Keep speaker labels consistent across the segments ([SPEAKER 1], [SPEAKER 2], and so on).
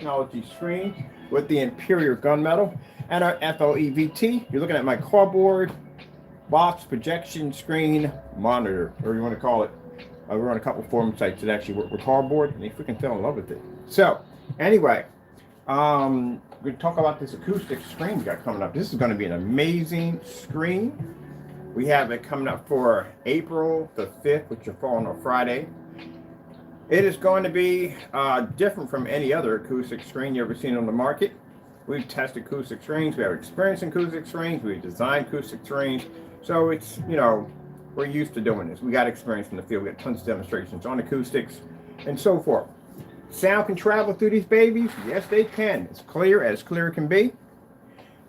[SPEAKER 1] technology screen with the Imperial gunmetal and our FLEVT. You're looking at my cardboard box projection screen monitor, or you want to call it. We're on a couple forum sites that actually work with cardboard, and they freaking fell in love with it. So, anyway, we're going to talk about this acoustic screen we got coming up. This is going to be an amazing screen. We have it coming up for April the 5th, which will fall on a Friday. It is going to be different from any other acoustic screen you've ever seen on the market. We've tested acoustic screens. We have experience in acoustic screens. We've designed acoustic screens. So it's, you know, we're used to doing this. We got experience in the field. We got tons of demonstrations on acoustics and so forth. Sound can travel through these babies. Yes, they can. It's clear as clear can be.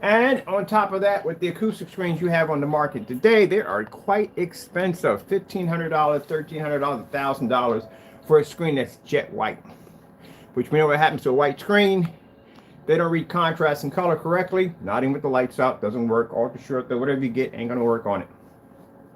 [SPEAKER 1] And on top of that, with the acoustic screens you have on the market today, they are quite expensive. $1,500, $1,300, $1,000 for a screen that's jet white. Which we know what happens to a white screen. They don't read contrast and color correctly. Not even with the lights out. Doesn't work. Ultra short, whatever you get ain't going to work on it.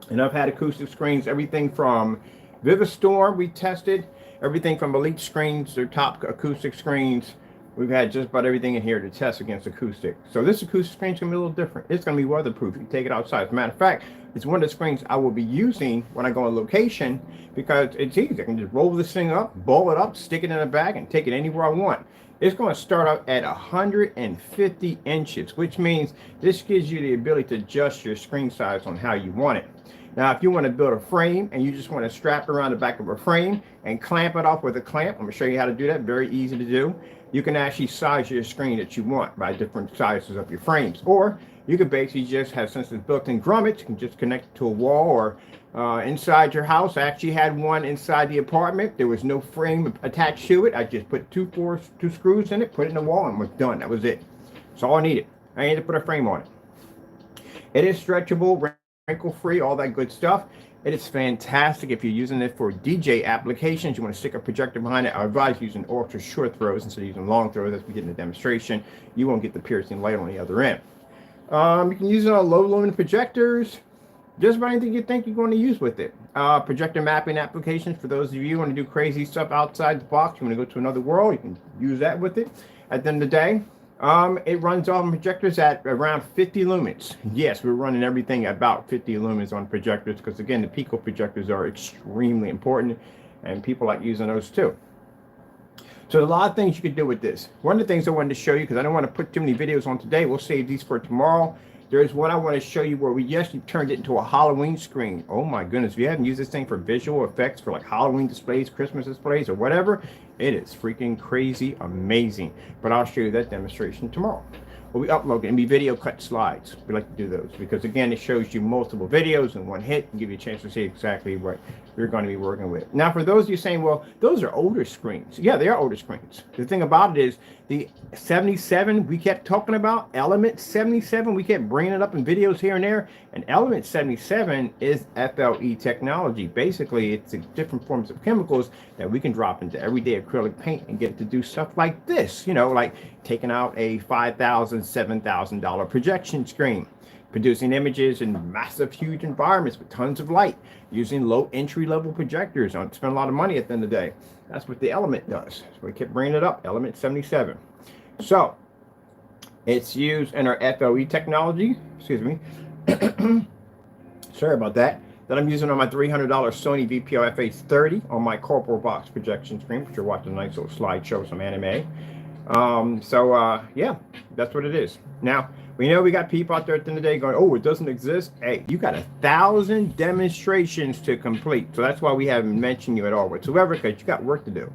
[SPEAKER 1] And I've had acoustic screens, everything from Vivistorm we tested, everything from Elite screens, their top acoustic screens. We've had just about everything in here to test against acoustic. So this acoustic screen is going to be a little different. It's going to be weatherproof. You can take it outside. As a matter of fact, it's one of the screens I will be using when I go on location because it's easy. I can just roll this thing up, ball it up, stick it in a bag, and take it anywhere I want. It's going to start out at 150 inches, which means this gives you the ability to adjust your screen size on how you want it. Now, if you want to build a frame and you just want to strap it around the back of a frame and clamp it off with a clamp, I'm going to show you how to do that. Very easy to do. You can actually size your screen that you want by different sizes of your frames. Or you could basically just have, since it's built-in grommets, you can just connect it to a wall or inside your house. I actually had one inside the apartment. There was no frame attached to it. I just put two screws in it, put it in the wall, and was done. That was it. That's all I needed. I needed to put a frame on it. It is stretchable, wrinkle free, all that good stuff. It is fantastic if you're using it for DJ applications. You want to stick a projector behind it. I advise using ultra short throws instead of using long throws as we get in the demonstration. You won't get the piercing light on the other end. You can use it on low lumen projectors. Just about anything you think you're going to use with it. Projector mapping applications for those of you who want to do crazy stuff outside the box. You want to go to another world, you can use that with it. At the end of the day, it runs on projectors at around 50 lumens. Yes, we're running everything at about 50 lumens on projectors because, again, the pico projectors are extremely important and people like using those too. So a lot of things you could do with this. One of the things I wanted to show you, because I don't want to put too many videos on today, we'll save these for tomorrow. There's one I want to show you where we actually turned it into a Halloween screen. Oh my goodness, if you haven't used this thing for visual effects for like Halloween displays, Christmas displays, or whatever, it is freaking crazy amazing. But I'll show you that demonstration tomorrow. We'll be uploading and be video cut slides. We like to do those because, again, it shows you multiple videos in one hit and give you a chance to see exactly what you're going to be working with. Now, for those of you saying, well, those are older screens. Yeah, they are older screens. The thing about it is the 77 we kept talking about, Element 77, we kept bringing it up in videos here and there. And Element 77 is FLE technology. Basically, it's different forms of chemicals that we can drop into everyday acrylic paint and get it to do stuff like this. You know, like taking out a $5,000, $7,000 projection screen, producing images in massive, huge environments with tons of light, using low entry-level projectors. Don't spend a lot of money at the end of the day. That's what the Element does. So we kept bringing it up, Element 77. So it's used in our FLE technology. Excuse me. Sorry about that. That I'm using on my $300 Sony VPO FH30 on my corporal box projection screen, which you're watching a nice little slideshow of some anime. Yeah, that's what it is. Now, we know we got people out there at the end of the day going, oh, it doesn't exist. Hey, you got 1,000 demonstrations to complete. So that's why we haven't mentioned you at all whatsoever, because you got work to do.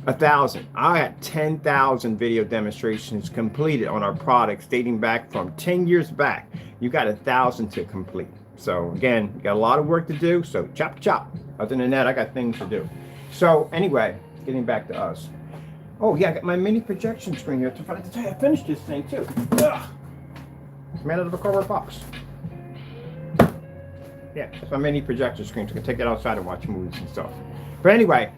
[SPEAKER 1] 1,000. I had 10,000 video demonstrations completed on our products dating back from 10 years back. You got 1,000 to complete. So again, you got a lot of work to do. So chop, chop. Other than that, I got things to do. So anyway, getting back to us. Oh yeah, I got my mini projection screen here. I finished this thing too. Ugh. It's made out of a cardboard box. Yeah, that's my mini projector screen. So I can take it outside and watch movies and stuff. But anyway,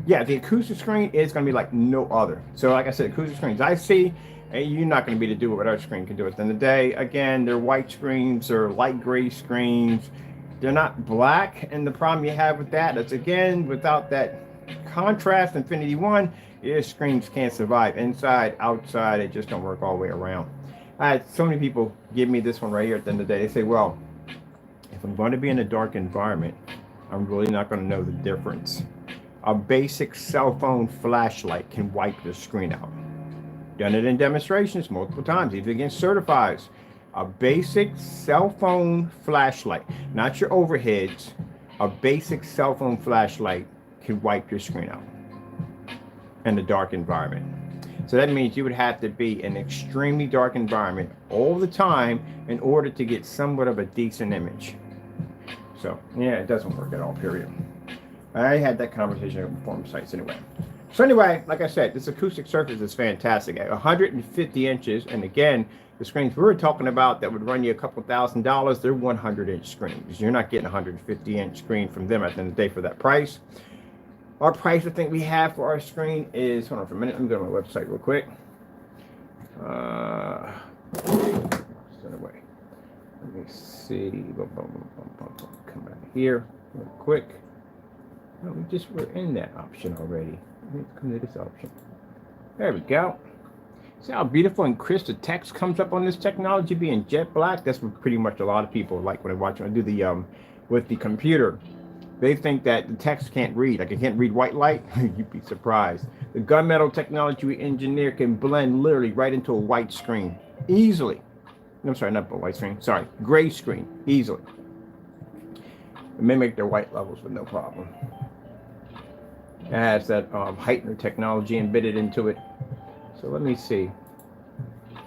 [SPEAKER 1] yeah, the acoustic screen is going to be like no other. So like I said, acoustic screens I see, you're not going to be able to do what our screen can do at the end of the day. Again, they're white screens or light gray screens. They're not black, and the problem you have with that is, again, without that contrast Infinity 1, your screens can't survive inside, outside. It just don't work all the way around. I had so many people give me this one right here at the end of the day. They say, well, if I'm going to be in a dark environment, I'm really not going to know the difference. A basic cell phone flashlight can wipe the screen out. Done it in demonstrations multiple times, even against certifieds. A basic cell phone flashlight, not your overheads, a basic cell phone flashlight can wipe your screen out in a dark environment. So that means you would have to be in an extremely dark environment all the time in order to get somewhat of a decent image. So yeah, it doesn't work at all, period. I had that conversation on forum sites anyway. So anyway, like I said, this acoustic surface is fantastic at 150 inches. And again, the screens we were talking about that would run you a couple $1,000s, they're 100-inch screens. You're not getting a 150-inch screen from them at the end of the day for that price. Our price I think we have for our screen is, hold on for a minute, let me go to my website real quick. Away. Let me see. Come back here real quick. No, we're in that option already. Let's come to this option. There we go. See how beautiful and crisp the text comes up on this technology being jet black? That's what pretty much a lot of people like when I do the with the computer. They think that the text can't read, like it can't read white light. You'd be surprised. The gunmetal technology we engineer can blend literally right into a white screen easily. I'm sorry, not a white screen. Sorry, gray screen easily. It mimic their white levels with no problem. It has that heightener technology embedded into it. So let me see.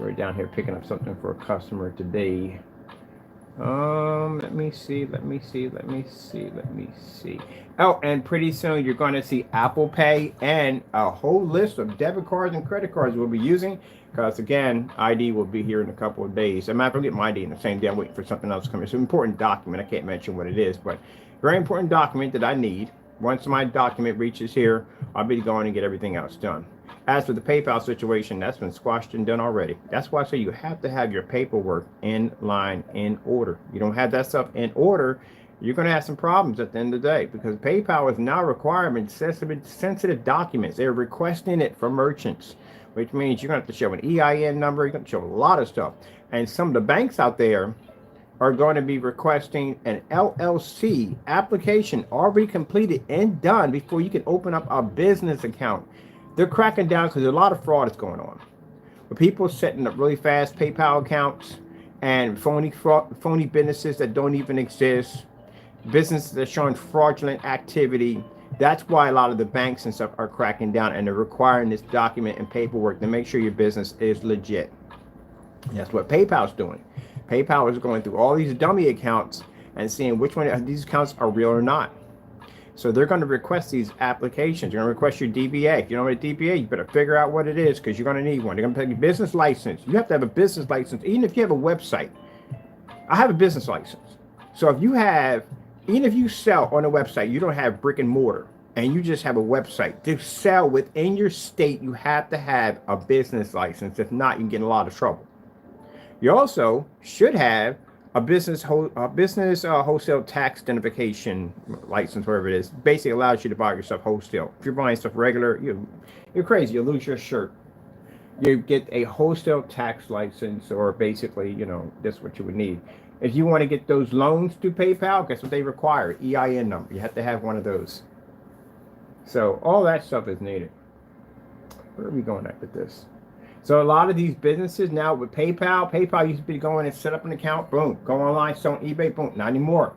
[SPEAKER 1] We're down here picking up something for a customer today. Let me see. Oh, and pretty soon you're going to see Apple Pay and a whole list of debit cards and credit cards we'll be using. Because again, ID will be here in a couple of days. I'm not going to get my ID in the same day. I'm waiting for something else to come in. It's an important document. I can't mention what it is, but very important document that I need. Once my document reaches here, I'll be going and get everything else done. As for the PayPal situation, that's been squashed and done already. That's why I say you have to have your paperwork in line, in order. You don't have that stuff in order, you're going to have some problems at the end of the day, because PayPal is now requiring sensitive documents. They're requesting it from merchants, which means you're going to have to show an EIN number. You're going to show a lot of stuff. And some of the banks out there are going to be requesting an LLC application already completed and done before you can open up a business account. They're cracking down because there's a lot of fraud is going on. But people setting up really fast PayPal accounts and phony businesses that don't even exist, businesses that are showing fraudulent activity. That's why a lot of the banks and stuff are cracking down, and they're requiring this document and paperwork to make sure your business is legit. And that's what PayPal's doing. PayPal is going through all these dummy accounts and seeing which one of these accounts are real or not. So they're going to request these applications. You're going to request your DBA. If you don't have a DBA, you better figure out what it is, because you're going to need one. They're going to take your business license. You have to have a business license, even if you have a website. I have a business license. So if you have, even if you sell on a website, you don't have brick and mortar, and you just have a website to sell within your state, you have to have a business license. If not, you can get in a lot of trouble. You also should have a business wholesale tax identification license, whatever it is. Basically allows you to buy yourself wholesale. If you're buying stuff regular, you're crazy. You lose your shirt. You get a wholesale tax license, or basically, that's what you would need. If you want to get those loans through PayPal, guess what they require? EIN number. You have to have one of those. So all that stuff is needed. Where are we going at with this? So a lot of these businesses now with PayPal used to be going and set up an account, boom, go online, sell on eBay, boom, not anymore.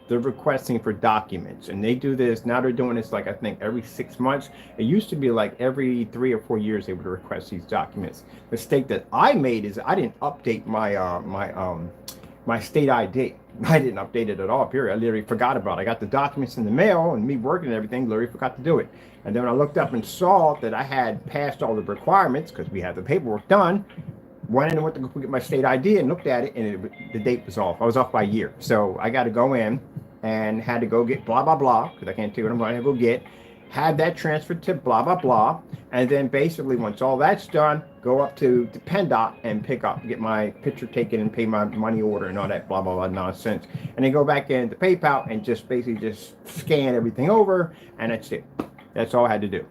[SPEAKER 1] They're requesting for documents, and they do this. Now they're doing this, like, I think every 6 months. It used to be like every 3 or 4 years they would request these documents. The mistake that I made is I didn't update my state ID. I didn't update it at all, period. I literally forgot about it. I got the documents in the mail, and me working and everything, literally forgot to do it. And then when I looked up and saw that I had passed all the requirements, because we had the paperwork done, went to go get my state ID and looked at it, and the date was off. I was off by a year. So I got to go in and had to go get blah, blah, blah, because I can't tell you what I'm going to go get. Had that transferred to blah, blah, blah. And then basically once all that's done, go up to the PennDOT and get my picture taken and pay my money order and all that blah, blah, blah nonsense. And then go back into PayPal and just basically just scan everything over, and that's it. That's all I had to do.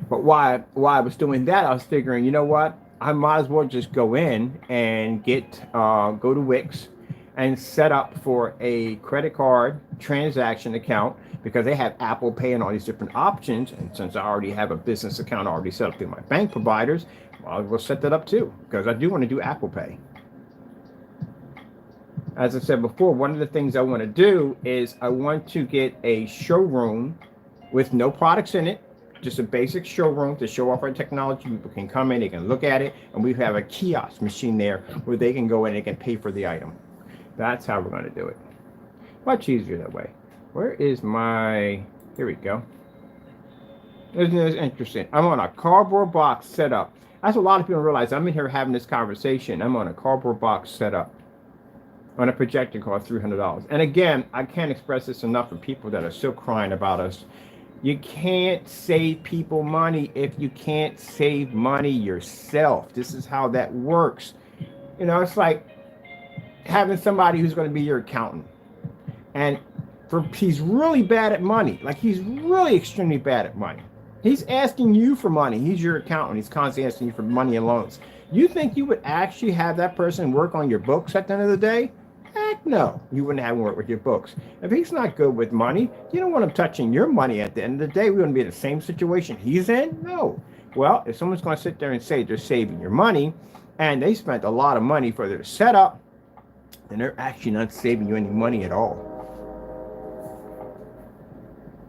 [SPEAKER 1] But while I was doing that, I was figuring, you know what? I might as well just go in and go to Wix and set up for a credit card transaction account, because they have Apple Pay and all these different options. And since I already have a business account already set up through my bank providers, well, we'll set that up too, because I do want to do Apple Pay. As I said before, one of the things I want to do is I want to get a showroom with no products in it, just a basic showroom to show off our technology. People can come in, they can look at it, and we have a kiosk machine there where they can go in and they can pay for the item. That's how we're going to do it. Much easier that way. Where is my... Here we go. Isn't this interesting? I'm on a cardboard box setup. That's what a lot of people realize. I'm in here having this conversation. I'm on a cardboard box setup on a projector cost $300. And again, I can't express this enough for people that are still crying about us. You can't save people money if you can't save money yourself. This is how that works. You know, it's like having somebody who's going to be your accountant. And he's really bad at money. Like, he's really extremely bad at money. He's asking you for money. He's your accountant. He's constantly asking you for money and loans. You think you would actually have that person work on your books at the end of the day? Heck no, you wouldn't have him work with your books. If he's not good with money, you don't want him touching your money at the end of the day. We wouldn't be in the same situation he's in. No. Well, if someone's going to sit there and say they're saving your money, and they spent a lot of money for their setup, then they're actually not saving you any money at all.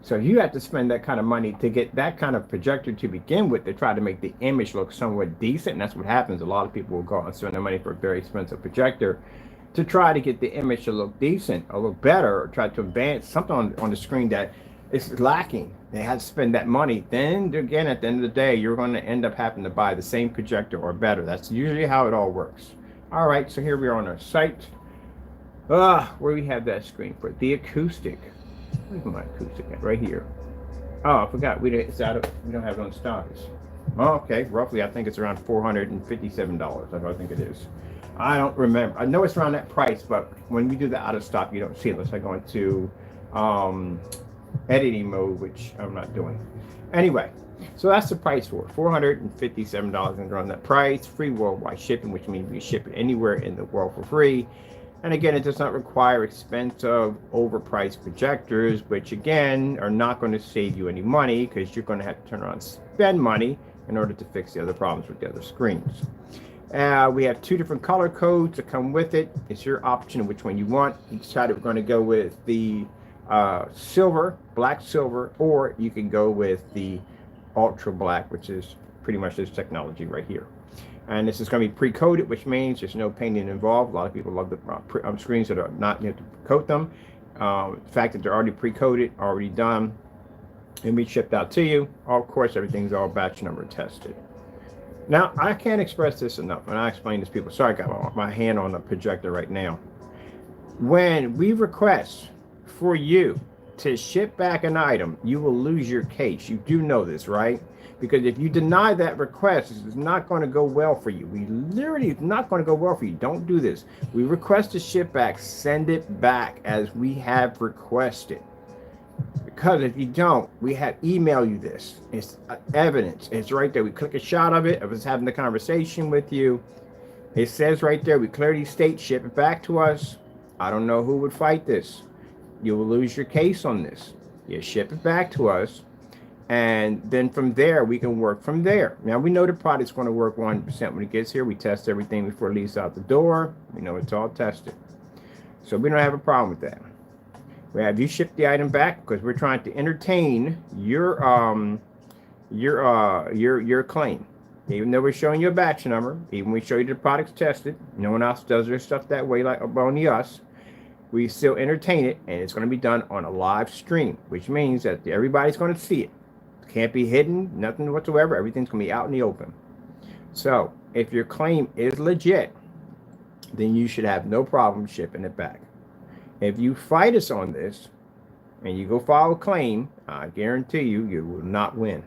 [SPEAKER 1] So you have to spend that kind of money to get that kind of projector to begin with, to try to make the image look somewhat decent. And that's what happens. A lot of people will go out and spend their money for a very expensive projector to try to get the image to look decent or look better, or try to advance something on the screen that is lacking. They have to spend that money. Then again, at the end of the day, you're going to end up having to buy the same projector or better. That's usually how it all works. All right, so here we are on our site. Where we have that screen for the Acoustic. Where's my Acoustic at? Right here. Oh, I forgot. We don't have it on stocks. Oh, okay, roughly I think it's around $457. That's what I think it is. I don't remember. I know it's around that price, but when we do the out of stock, you don't see it unless I go into editing mode, which I'm not doing. Anyway, so that's the price for it. $457 and around that price. Free worldwide shipping, which means we ship it anywhere in the world for free. And again, it does not require expensive, overpriced projectors, which again are not going to save you any money, because you're going to have to turn around and spend money in order to fix the other problems with the other screens. We have two different color codes that come with it. It's your option which one you want. You decided we're going to go with the silver, black silver, or you can go with the ultra black, which is pretty much this technology right here. And this is going to be pre-coated, which means there's no painting involved. A lot of people love the screens that are not, you have to coat them. The fact that they're already pre-coated, already done, and be shipped out to you. Of course, everything's all batch number tested. Now, I can't express this enough, and I explain this to people. Sorry, I got my hand on the projector right now. When we request for you to ship back an item, you will lose your case. You do know this, right? Because if you deny that request, it's not going to go well for you. We literally, it's not going to go well for you. Don't do this. We request to ship back, send it back as we have requested. Because if you don't, we have emailed you this. It's evidence. It's right there. We click a shot of it. If it's having the conversation with you, it says right there, we clearly state, ship it back to us. I don't know who would fight this. You will lose your case on this. You ship it back to us. And then from there, we can work from there. Now, we know the product's going to work 100% when it gets here. We test everything before it leaves out the door. We know it's all tested. So we don't have a problem with that. We have you ship the item back because we're trying to entertain your claim. Even though we're showing you a batch number, even when we show you the product's tested, no one else does their stuff that way like only us. We still entertain it, and it's going to be done on a live stream, which means that everybody's going to see it. It can't be hidden, nothing whatsoever. Everything's going to be out in the open. So if your claim is legit, then you should have no problem shipping it back. If you fight us on this and you go file a claim, I guarantee you, you will not win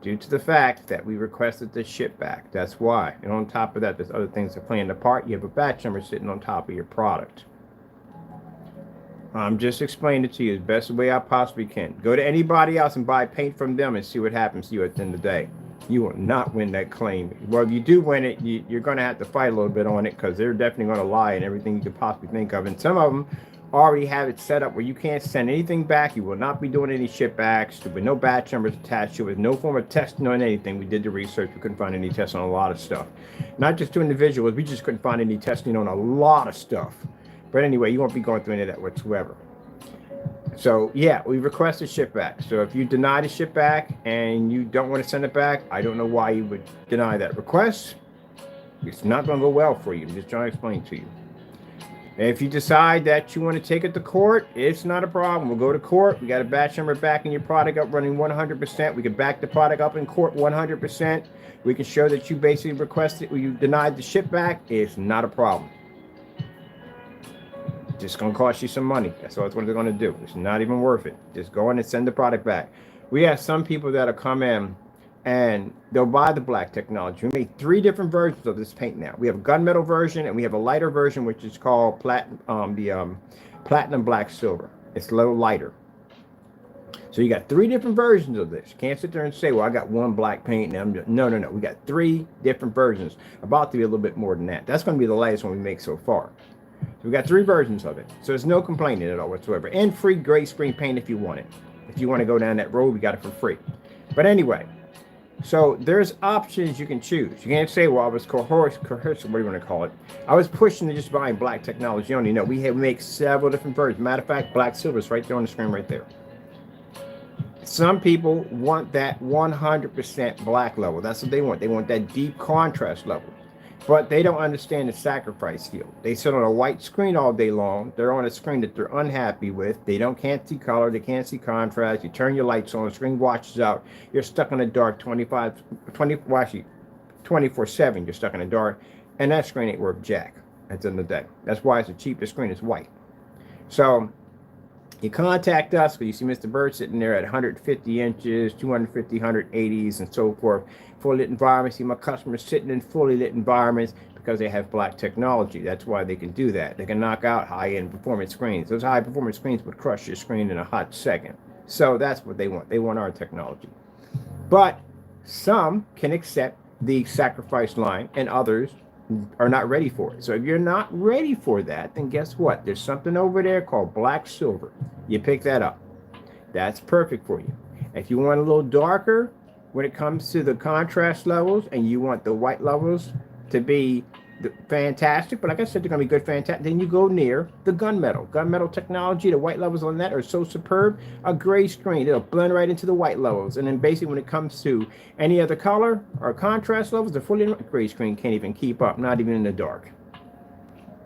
[SPEAKER 1] due to the fact that we requested the ship back. That's why. And on top of that, there's other things that play in the part. You have a batch number sitting on top of your product. I'm just explaining it to you the best way I possibly can. Go to anybody else and buy paint from them and see what happens to you at the end of the day. You will not win that claim. Well, if you do win it, you're going to have to fight a little bit on it, because they're definitely going to lie and everything you could possibly think of. And some of them already have it set up where you can't send anything back. You will not be doing any ship backs. There were no batch numbers attached to it. No form of testing on anything. We did the research. We couldn't find any testing on a lot of stuff. Not just to individuals. We just couldn't find any testing on a lot of stuff. But anyway, you won't be going through any of that whatsoever. So yeah, we requested ship back. So if you deny the ship back and you don't want to send it back, I don't know why you would deny that request. It's not going to go well for you. I'm just trying to explain to you. If you decide that you want to take it to court, it's not a problem. We'll go to court. We got a batch number backing your product up running 100%. We can back the product up in court 100%. We can show that you basically requested, you denied the ship back. It's not a problem. Just going to cost you some money. That's all it's what they're going to do. It's not even worth it. Just go in and send the product back. We have some people that'll come in and they'll buy the black technology. We made 3 different versions of this paint now. We have a gunmetal version and we have a lighter version, which is called platinum black silver. It's a little lighter. So you got 3 different versions of this. You can't sit there and say, well, I got one black paint. And no. We got 3 different versions. About to be a little bit more than that. That's going to be the latest one we make so far. So we got 3 versions of it. So there's no complaining at all whatsoever. And free gray screen paint if you want it. If you want to go down that road, we got it for free. But anyway, so there's options you can choose. You can't say, well, I was coerced, what do you want to call it? I was pushing to just buying black technology only. No, we make several different versions. Matter of fact, black silver is right there on the screen right there. Some people want that 100% black level. That's what they want. They want that deep contrast level. But they don't understand the sacrifice field. They sit on a white screen all day long. They're on a screen that they're unhappy with. They can't see color. They can't see contrast. You turn your lights on, the screen washes out. You're stuck in the dark 24/7. You're stuck in the dark. And that screen ain't worth jack at the end of the day. That's why it's the cheapest screen is white. So you contact us because you see Mr. Bird sitting there at 150 inches, 250, 180s, and so forth. Fully lit environments. See my customers sitting in fully lit environments because they have black technology. That's why they can do that. They can knock out high-end performance screens. Those high-performance screens would crush your screen in a hot second. So that's what they want. They want our technology. But some can accept the sacrifice line, and others are not ready for it. So if you're not ready for that, then guess what? There's something over there called black silver. You pick that up. That's perfect for you. If you want a little darker when it comes to the contrast levels and you want the white levels to be fantastic, but like I said, they're going to be good, fantastic, then you go near the gunmetal. Gunmetal technology, the white levels on that are so superb. A gray screen, it'll blend right into the white levels. And then basically when it comes to any other color or contrast levels, the fully gray screen can't even keep up, not even in the dark.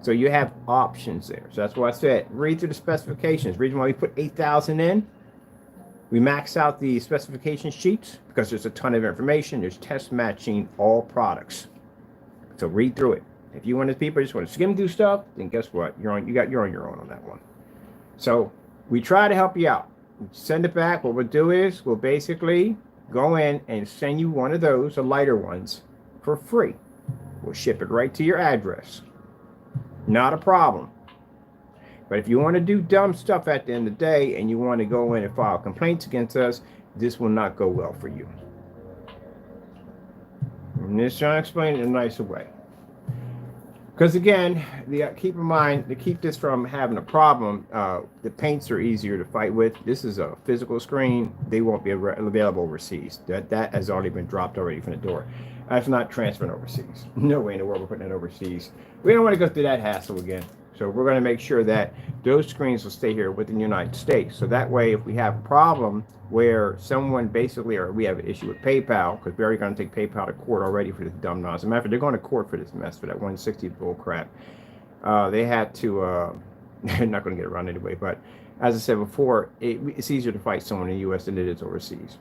[SPEAKER 1] So you have options there. So that's why I said, read through the specifications. Reason why we put 8,000 in. We max out the specification sheets because there's a ton of information. There's test matching all products. So read through it. If you want to people just want to skim through stuff, then guess what? You're on your own on that one. So we try to help you out. Send it back. What we'll do is we'll basically go in and send you one of those, the lighter ones, for free. We'll ship it right to your address. Not a problem. But if you want to do dumb stuff at the end of the day and you want to go in and file complaints against us, this will not go well for you. I'm just trying to explain it in a nicer way. Because again, keep in mind, to keep this from having a problem, the paints are easier to fight with. This is a physical screen. They won't be available overseas. That has already been dropped already from the door. That's not transferring overseas. No way in the world we're putting it overseas. We don't want to go through that hassle again. So we're going to make sure that those screens will stay here within the United States. So that way, if we have a problem where someone basically, or we have an issue with PayPal, because we're already going to take PayPal to court already for this dumb nonsense. As a matter of fact, they're going to court for this mess, for that 160 bull crap. They had to, they're not going to get around anyway. But as I said before, it's easier to fight someone in the U.S. than it is overseas.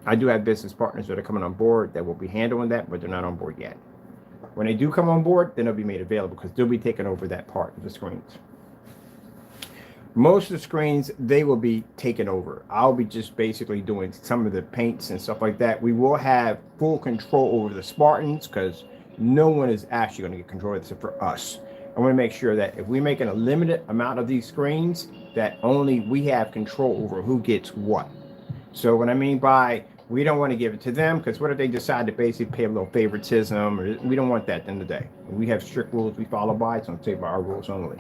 [SPEAKER 1] I do have business partners that are coming on board that will be handling that, but they're not on board yet. When they do come on board, then they'll be made available because they'll be taking over that part of the screens. Most of the screens, they will be taken over. I'll be just basically doing some of the paints and stuff like that. We will have full control over the Spartans because no one is actually going to get control of this except for us. I want to make sure that if we're making a limited amount of these screens, that only we have control over who gets what. So what I mean by we don't want to give it to them, because what if they decide to basically pay a little favoritism? Or we don't want that at the end of the day. We have strict rules we follow by, so I'm saying by our rules only.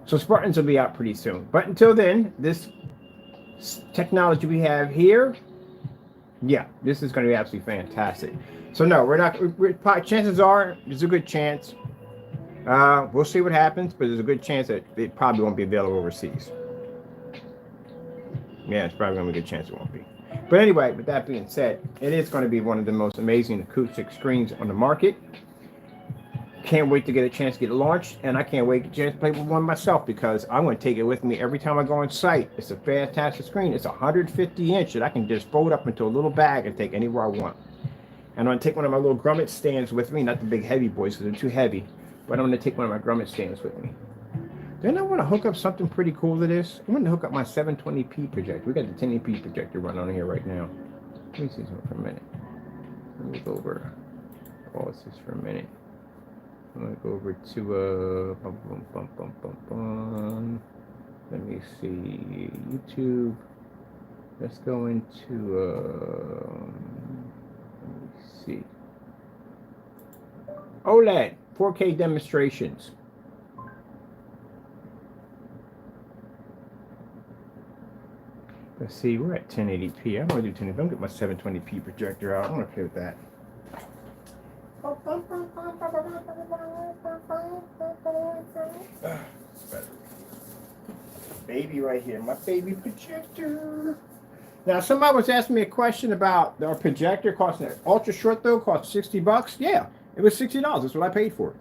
[SPEAKER 1] So Spartans will be out pretty soon. But until then, this technology we have here, yeah, this is going to be absolutely fantastic. So no, we're not. Chances are there's a good chance. We'll see what happens, but there's a good chance that it probably won't be available overseas. Yeah, it's probably going to be a good chance it won't be. But anyway, with that being said, it is going to be one of the most amazing acoustic screens on the market. Can't wait to get a chance to get it launched, and I can't wait to get a chance to play with one myself, because I'm going to take it with me every time I go on site. It's a fantastic screen. It's 150 inch that I can just fold up into a little bag and take anywhere I want. And I'm going to take one of my little grommet stands with me, not the big heavy boys because they're too heavy, but I'm going to take one of my grommet stands with me. Then I want to hook up something pretty cool to this. I want to hook up my 720p projector. We got the 1080p projector running on here right now. Let me see something for a minute. Let me go over all this for a minute. I'm going to go over to let me see, YouTube. Let's go into let me see, OLED 4K demonstrations. Let's see, we're at 1080p. I'm going to do 1080p. I'm going to get my 720p projector out. I'm going to play with that. Baby right here, my baby projector. Now, somebody was asking me a question about our projector costing ultra short though, cost $60. Yeah, it was $60. That's what I paid for it.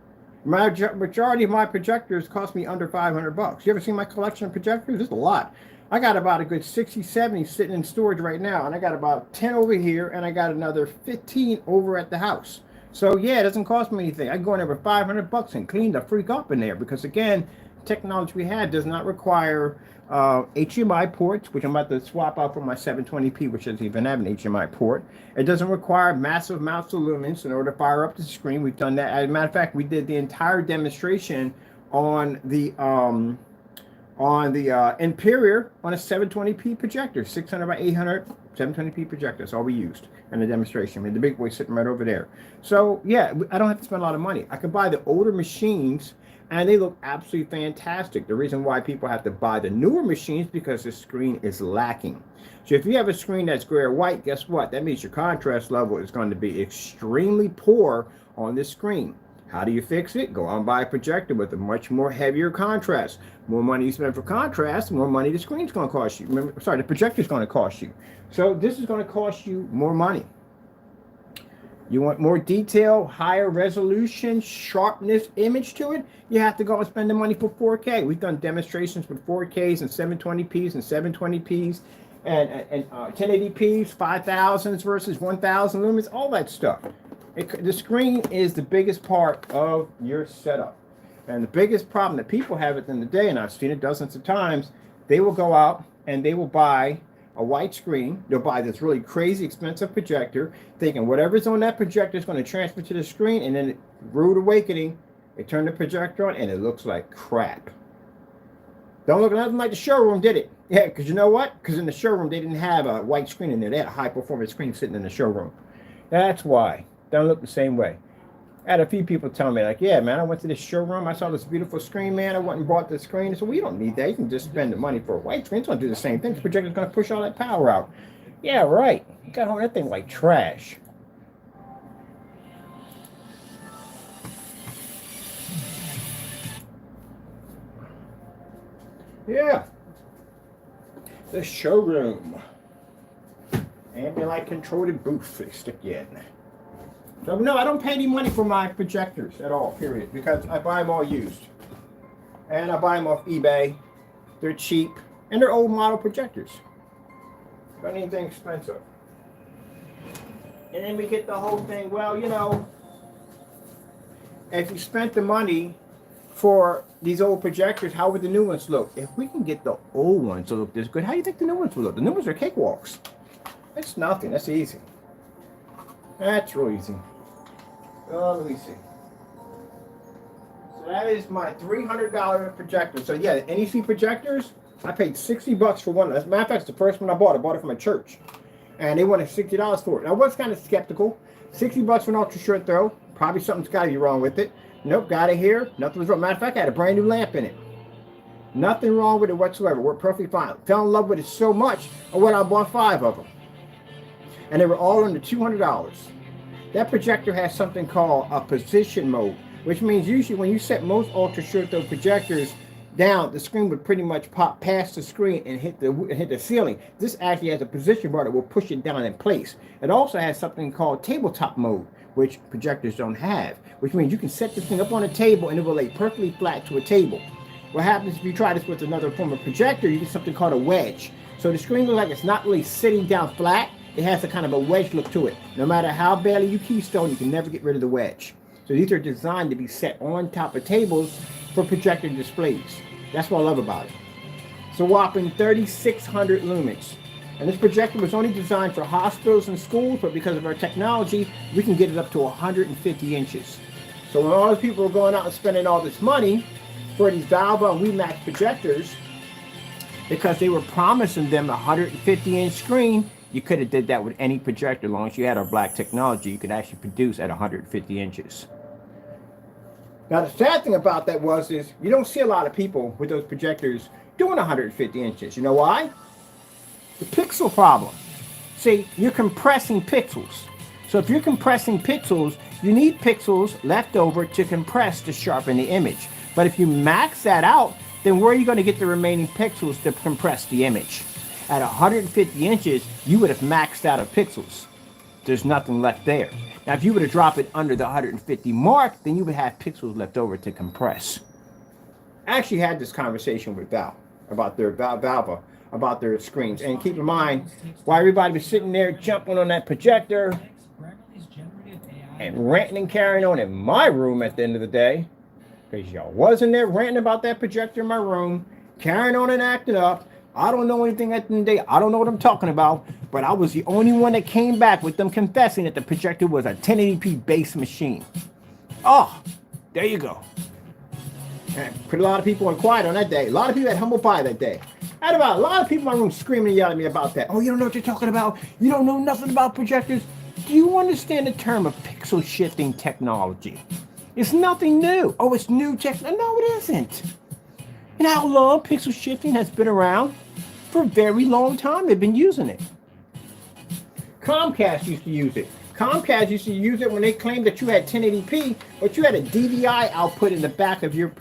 [SPEAKER 1] My majority of my projectors cost me under $500. You ever seen my collection of projectors? There's a lot. I got about a good 60, 70 sitting in storage right now, and I got about 10 over here, and I got another 15 over at the house. So yeah, it doesn't cost me anything. I go in there for $500 and clean the freak up in there, because again, technology we have does not require HDMI ports, which I'm about to swap out for my 720p, which doesn't even have an HDMI port. It doesn't require massive amounts of lumens in order to fire up the screen. We've done that. As a matter of fact, we did the entire demonstration on the Imperior on a 720p projector, 600 by 800 720p projector. That's all we used in the demonstration. I mean, the big boy sitting right over there. So yeah, I don't have to spend a lot of money. I can buy the older machines and they look absolutely fantastic. The reason why people have to buy the newer machines because the screen is lacking. So if you have a screen that's gray or white, guess what? That means your contrast level is going to be extremely poor on this screen. How do you fix it? Go out and buy a projector with a much more heavier contrast. More money you spend for contrast, more money the screen's going to cost you. Remember, sorry, the projector's going to cost you. So this is going to cost you more money. You want more detail, higher resolution, sharpness, image to it? You have to go and spend the money for 4K. We've done demonstrations with 4Ks and 720Ps and 720Ps and 1080Ps, 5000s versus 1000 lumens, all that stuff. The screen is the biggest part of your setup. And the biggest problem that people have at the end of the day, and I've seen it dozens of times, they will go out and they will buy a white screen. They'll buy this really crazy expensive projector, thinking whatever's on that projector is going to transfer to the screen, and then rude awakening, they turn the projector on and it looks like crap. Don't look nothing like the showroom, did it? Yeah, because you know what? Because in the showroom they didn't have a white screen in there. They had a high performance screen sitting in the showroom. That's why. Don't look the same way. I had a few people tell me, like, yeah, man, I went to this showroom. I saw this beautiful screen, man. I went and bought the screen. I said, well, you don't need that. You can just spend the money for a white screen. It's going to do the same thing. The projector's going to push all that power out. Yeah, right. You got all that thing like trash. Yeah. The showroom. Ambient controlled booth they stick you in. So no, I don't pay any money for my projectors at all, period, because I buy them all used. And I buy them off eBay. They're cheap, and they're old model projectors. Not anything expensive. And then we get the whole thing, well, you know, if you spent the money for these old projectors, how would the new ones look? If we can get the old ones to look this good, how do you think the new ones will look? The new ones are cakewalks. That's nothing. That's easy. That's real easy. Oh, let me see. So that is my $300 projector. So yeah, the NEC projectors, I paid 60 bucks for one. As a matter of fact, it's the first one I bought. I bought it from a church. And they wanted $60 for it. And I was kind of skeptical. 60 bucks for an ultra short throw. Probably something's got to be wrong with it. Nope, got it here. Nothing was wrong. Matter of fact, I had a brand new lamp in it. Nothing wrong with it whatsoever. Worked perfectly fine. Fell in love with it so much, I went out and bought 5 of them. And they were all under $200. That projector has something called a position mode, which means usually when you set most ultra short throw projectors down, the screen would pretty much pop past the screen and hit the ceiling. This actually has a position bar that will push it down in place. It also has something called tabletop mode, which projectors don't have, which means you can set this thing up on a table and it will lay perfectly flat to a table. What happens if you try this with another form of projector, you get something called a wedge. So the screen looks like it's not really sitting down flat. It has a kind of a wedge look to it. No matter how badly you keystone, you can never get rid of the wedge. So these are designed to be set on top of tables for projector displays. That's what I love about it. It's a whopping 3,600 lumens. And this projector was only designed for hospitals and schools, but because of our technology, we can get it up to 150 inches. So when all these people are going out and spending all this money for these Valva and WeMax projectors, because they were promising them a 150-inch screen, you could have did that with any projector. As long as you had our black technology, you could actually produce at 150 inches. Now, the sad thing about that is you don't see a lot of people with those projectors doing 150 inches. You know why? The pixel problem. See, you're compressing pixels. So if you're compressing pixels, you need pixels left over to compress to sharpen the image. But if you max that out, then where are you going to get the remaining pixels to compress the image? At 150 inches, you would have maxed out of pixels. There's nothing left there. Now, if you were to drop it under the 150 mark, then you would have pixels left over to compress. I actually had this conversation with Val about their Valva, about their screens. And keep in mind, while everybody was sitting there jumping on that projector and ranting and carrying on in my room at the end of the day, because y'all wasn't there ranting about that projector in my room, carrying on and acting up. I don't know anything at the end of the day. I don't know what I'm talking about, but I was the only one that came back with them confessing that the projector was a 1080p base machine. Oh, there you go. And put a lot of people on quiet on that day. A lot of people had humble pie that day. I had about a lot of people in my room screaming and yelling at me about that. Oh, you don't know what you're talking about. You don't know nothing about projectors. Do you understand the term of pixel shifting technology? It's nothing new. Oh, it's new tech. No, it isn't. And how long pixel shifting has been around? For a very long time, they've been using it. Comcast used to use it. Comcast used to use it when they claimed that you had 1080p, but you had a DVI output in the back of your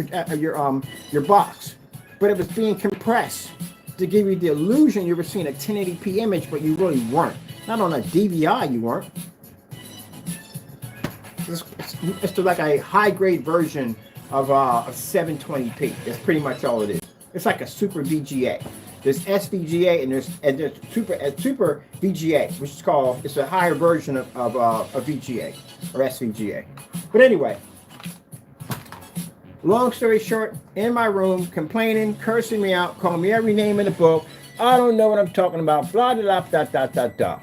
[SPEAKER 1] box. But it was being compressed to give you the illusion you were seeing a 1080p image, but you really weren't. Not on a DVI, you weren't. It's like a high-grade version of 720p. That's pretty much all it is. It's like a super VGA. There's SVGA and there's super VGA, which is called, it's a higher version of VGA or SVGA. But anyway, long story short, in my room, complaining, cursing me out, calling me every name in the book. I don't know what I'm talking about. Blah, blah, blah, blah, blah, blah.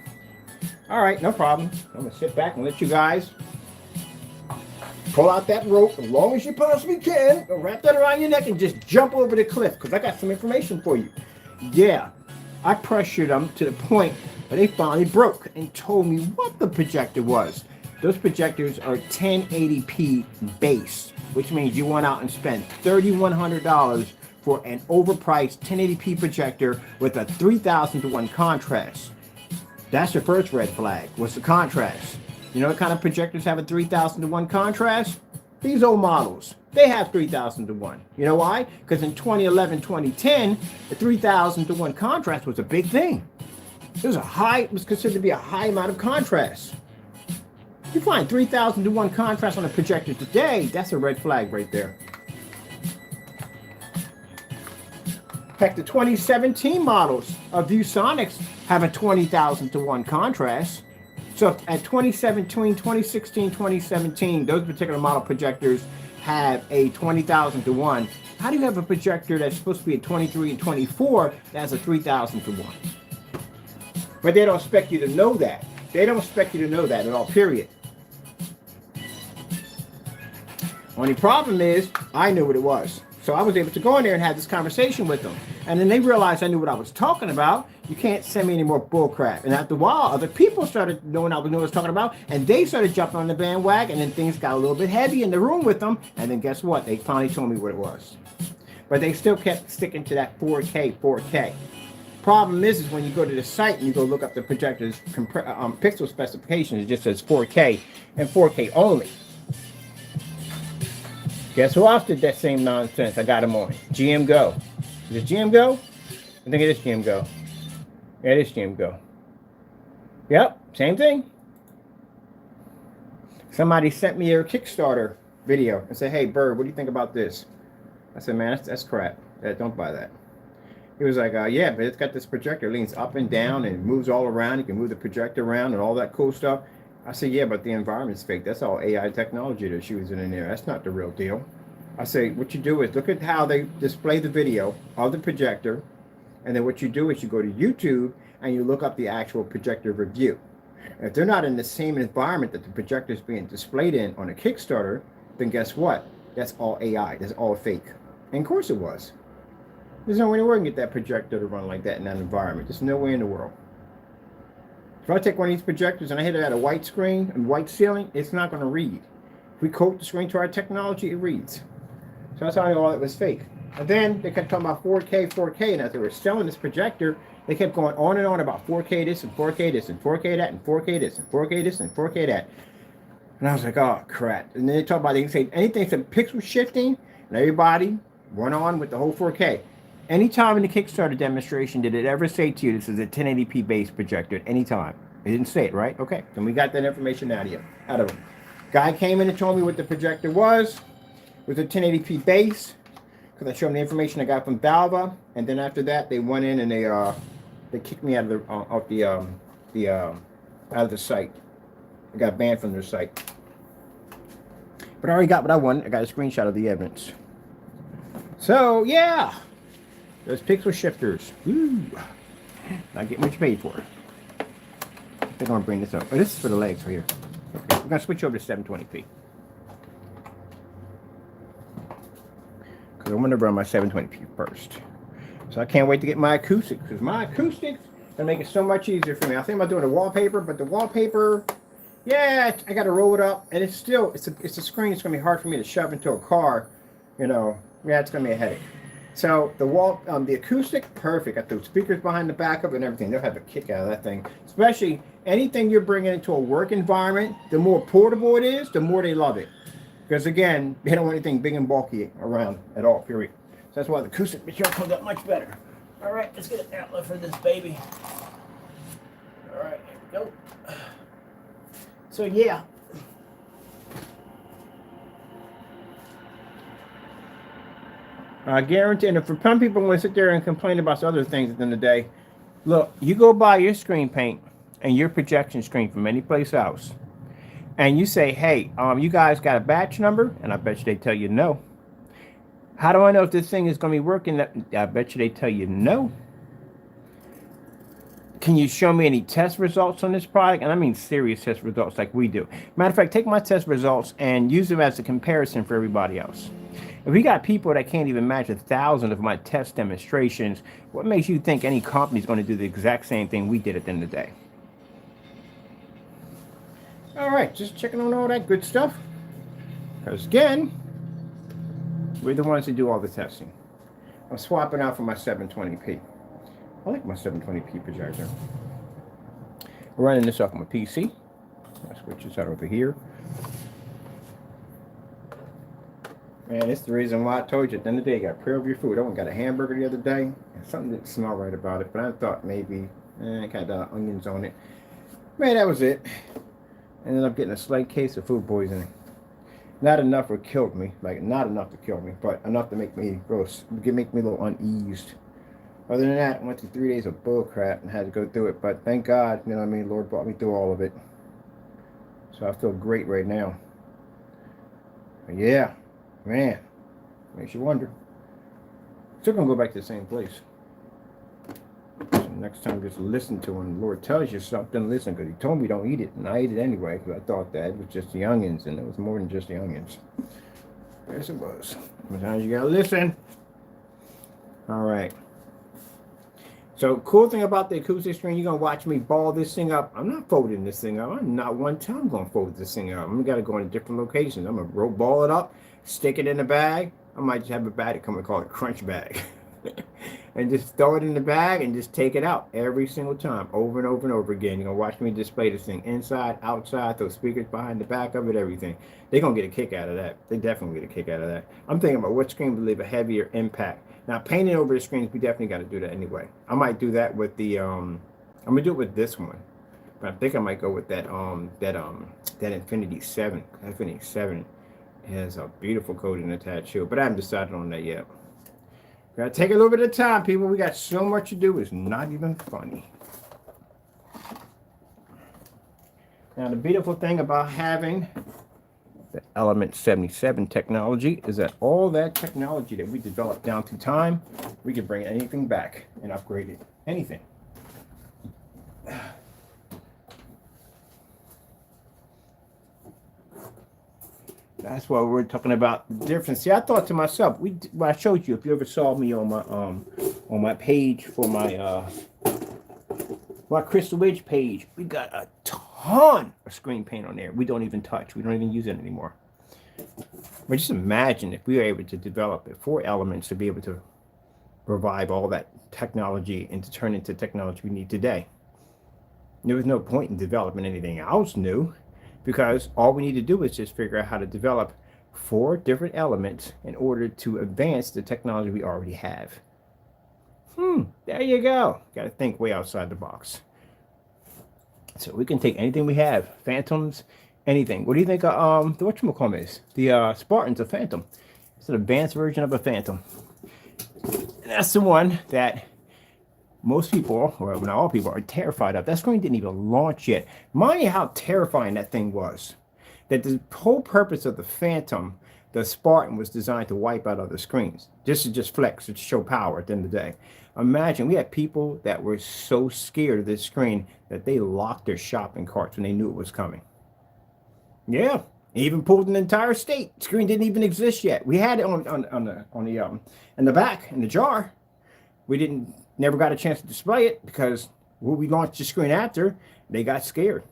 [SPEAKER 1] All right, no problem. I'm gonna sit back and let you guys pull out that rope as long as you possibly can, wrap that around your neck and just jump over the cliff, because I got some information for you. Yeah, I pressured them to the point where they finally broke and told me what the projector was. Those projectors are 1080p base, which means you went out and spent $3,100 for an overpriced 1080p projector with a 3,000 to 1 contrast. That's your first red flag. What's the contrast? You know what kind of projectors have a 3,000 to 1 contrast? These old models, they have 3,000 to 1. You know why? Because in 2011, 2010, the 3,000 to 1 contrast was a big thing. It was considered to be a high amount of contrast. You find 3,000 to 1 contrast on a projector today, that's a red flag right there. In fact, the 2017 models of ViewSonics have a 20,000 to 1 contrast. So at 2016, 2017, those particular model projectors have a 20,000 to 1. How do you have a projector that's supposed to be a 23 and 24 that has a 3,000 to 1? But they don't expect you to know that. They don't expect you to know that at all, period. Only problem is, I knew what it was. So I was able to go in there and have this conversation with them. And then they realized I knew what I was talking about. You can't send me any more bull crap. And after a while, other people started knowing I knew what I was talking about. And they started jumping on the bandwagon. And then things got a little bit heavy in the room with them. And then guess what? They finally told me what it was. But they still kept sticking to that 4K. Problem is when you go to the site and you go look up the projector's pixel specifications, it just says 4K and 4K only. Guess who else did that same nonsense? I got him on. GM Go. Is it GM Go? I think it is GM Go. Yeah, it is GM Go. Yep, same thing. Somebody sent me a Kickstarter video and said, hey, Bird, what do you think about this? I said, man, that's crap. Don't buy that. He was like, yeah, but it's got this projector. It leans up and down and moves all around. You can move the projector around and all that cool stuff. I said, yeah, but the environment's fake. That's all AI technology they're using in there. That's not the real deal. I say, what you do is look at how they display the video of the projector. And then what you do is you go to YouTube and you look up the actual projector review. And if they're not in the same environment that the projector is being displayed in on a Kickstarter, then guess what? That's all AI. That's all fake. And of course it was. There's no way in the world you can get that projector to run like that in that environment. There's no way in the world. If I take one of these projectors and I hit it at a white screen and white ceiling, it's not going to read. If we coat the screen to our technology, it reads. So that's how I know all it was fake. And then they kept talking about 4K, and as they were selling this projector, they kept going on and on about 4K this and 4K this and 4K that and 4K this and 4K this and 4K that. And I was like, oh, crap. And then they talk about, they can say anything from pixel shifting, and everybody went on with the whole 4K. Anytime in the Kickstarter demonstration did it ever say to you this is a 1080p based projector at any time? It didn't say it, right? Okay, then we got that information out of them. Guy came in and told me what the projector was. It was a 1080p base because I showed them the information I got from Valva, and then after that they went in and they kicked me out of the site. I got banned from their site. But I already got what I wanted. I got a screenshot of the evidence. So yeah. Those pixel shifters. Woo. Not getting what you paid for. They're going to bring this up. Oh, this is for the legs right here. Okay. We're going to switch over to 720p. Because I want to run my 720p first. So I can't wait to get my acoustic. Because my acoustic's going to make it so much easier for me. I think about doing a wallpaper. But the wallpaper, yeah, I got to roll it up. And it's still, it's a screen. It's going to be hard for me to shove into a car. You know, yeah, it's going to be a headache. So the acoustic, perfect. Got those speakers behind the backup and everything. They'll have a kick out of that thing. Especially anything you're bringing into a work environment, the more portable it is, the more they love it. Because again, they don't want anything big and bulky around at all, period. So that's why the acoustic material comes out much better. All right, let's get an outlet for this baby. All right, here we go. So yeah. I guarantee, and if for some people want to sit there and complain about other things at the end of the day, look, you go buy your screen paint and your projection screen from any place else, and you say, hey, you guys got a batch number? And I bet you they tell you no. How do I know if this thing is going to be working? I bet you they tell you no. Can you show me any test results on this product? And I mean serious test results like we do. Matter of fact, take my test results and use them as a comparison for everybody else. If we got people that can't even match 1,000 of my test demonstrations, what makes you think any company is going to do the exact same thing we did at the end of the day? All right, just checking on all that good stuff. Because again, we're the ones who do all the testing. I'm swapping out for my 720p. I like my 720p projector. We're running this off my PC. I'll switch this out over here. Man, it's the reason why I told you at the end of the day, you got to pray over your food. I went and got a hamburger the other day, and something didn't smell right about it, but I thought maybe, it got onions on it. Man, that was it. Ended up getting a slight case of food poisoning. Not enough would kill me, like not enough to kill me, but enough to make me gross, make me a little uneased. Other than that, I went through 3 days of bull crap and had to go through it, but thank God, you know what I mean, Lord brought me through all of it. So I feel great right now. But yeah. Man, makes you wonder. Still gonna go back to the same place. So next time, just listen to when the Lord tells you something, listen, because He told me don't eat it, and I ate it anyway because I thought that it was just the onions, and it was more than just the onions. Yes, it was. Sometimes you gotta listen. All right. So cool thing about the acoustic screen, you're gonna watch me ball this thing up. I'm not folding this thing up. I'm not one time gonna fold this thing up. I'm gonna go in different locations. I'm gonna ball it up, stick it in a bag. I might just have a bag to come and call it crunch bag. And just throw it in the bag and just take it out every single time, over and over and over again. You're gonna watch me display this thing inside, outside, those speakers behind the back of it, everything. They're gonna get a kick out of that. They definitely get a kick out of that. I'm thinking about what screen would leave a heavier impact. Now painting over the screens, we definitely got to do that anyway. I might do that with the I'm gonna do it with this one, but I think I might go with that Infinity 7. Infinity 7 has a beautiful coating attached to it, but I haven't decided on that yet. Gotta take a little bit of time, people. We got so much to do. It's not even funny. Now, the beautiful thing about having the Element 77 technology is that all that technology that we developed down through time, we can bring anything back and upgrade it. Anything. That's why we're talking about the difference. See, I thought to myself, when I showed you, if you ever saw me on my page for my Crystal Ridge page, we got a ton of screen paint on there. We don't even touch. We don't even use it anymore. But just imagine if we were able to develop it for Elements to be able to revive all that technology and to turn into technology we need today. There was no point in developing anything else new, because all we need to do is just figure out how to develop 4 different elements in order to advance the technology we already have. There you go. Got to think way outside the box. So we can take anything we have, Phantoms, anything. What do you think of the whatchamacallit is? The Spartan's a Phantom. It's an advanced version of a Phantom. And that's the one that most people, or not all people, are terrified of. That screen didn't even launch yet. Mind you how terrifying that thing was. That the whole purpose of the Phantom, the Spartan, was designed to wipe out other screens. Just flex, to show power at the end of the day. Imagine, we had people that were so scared of this screen that they locked their shopping carts when they knew it was coming. Yeah, even pulled an entire state. The screen didn't even exist yet. We had it in the back, in the jar. We never got a chance to display it because when we launched the screen after, they got scared.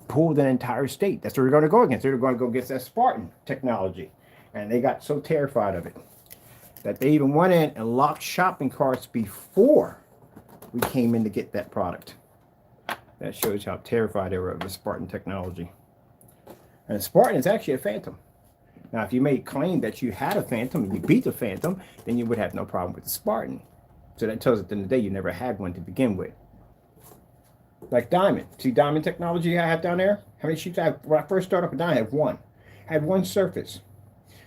[SPEAKER 1] Pulled an entire state. That's what we're going to go against. They're going to go against that Spartan technology. And they got so terrified of it that they even went in and locked shopping carts before we came in to get that product. That shows how terrified they were of the Spartan technology. And the Spartan is actually a Phantom. Now, if you made claim that you had a Phantom and you beat the Phantom, then you would have no problem with the Spartan. So that tells us at the end of the day you never had one to begin with. Like Diamond. See Diamond technology I have down there? How many sheets I have? When I first started up with Diamond, I have one. I had one surface.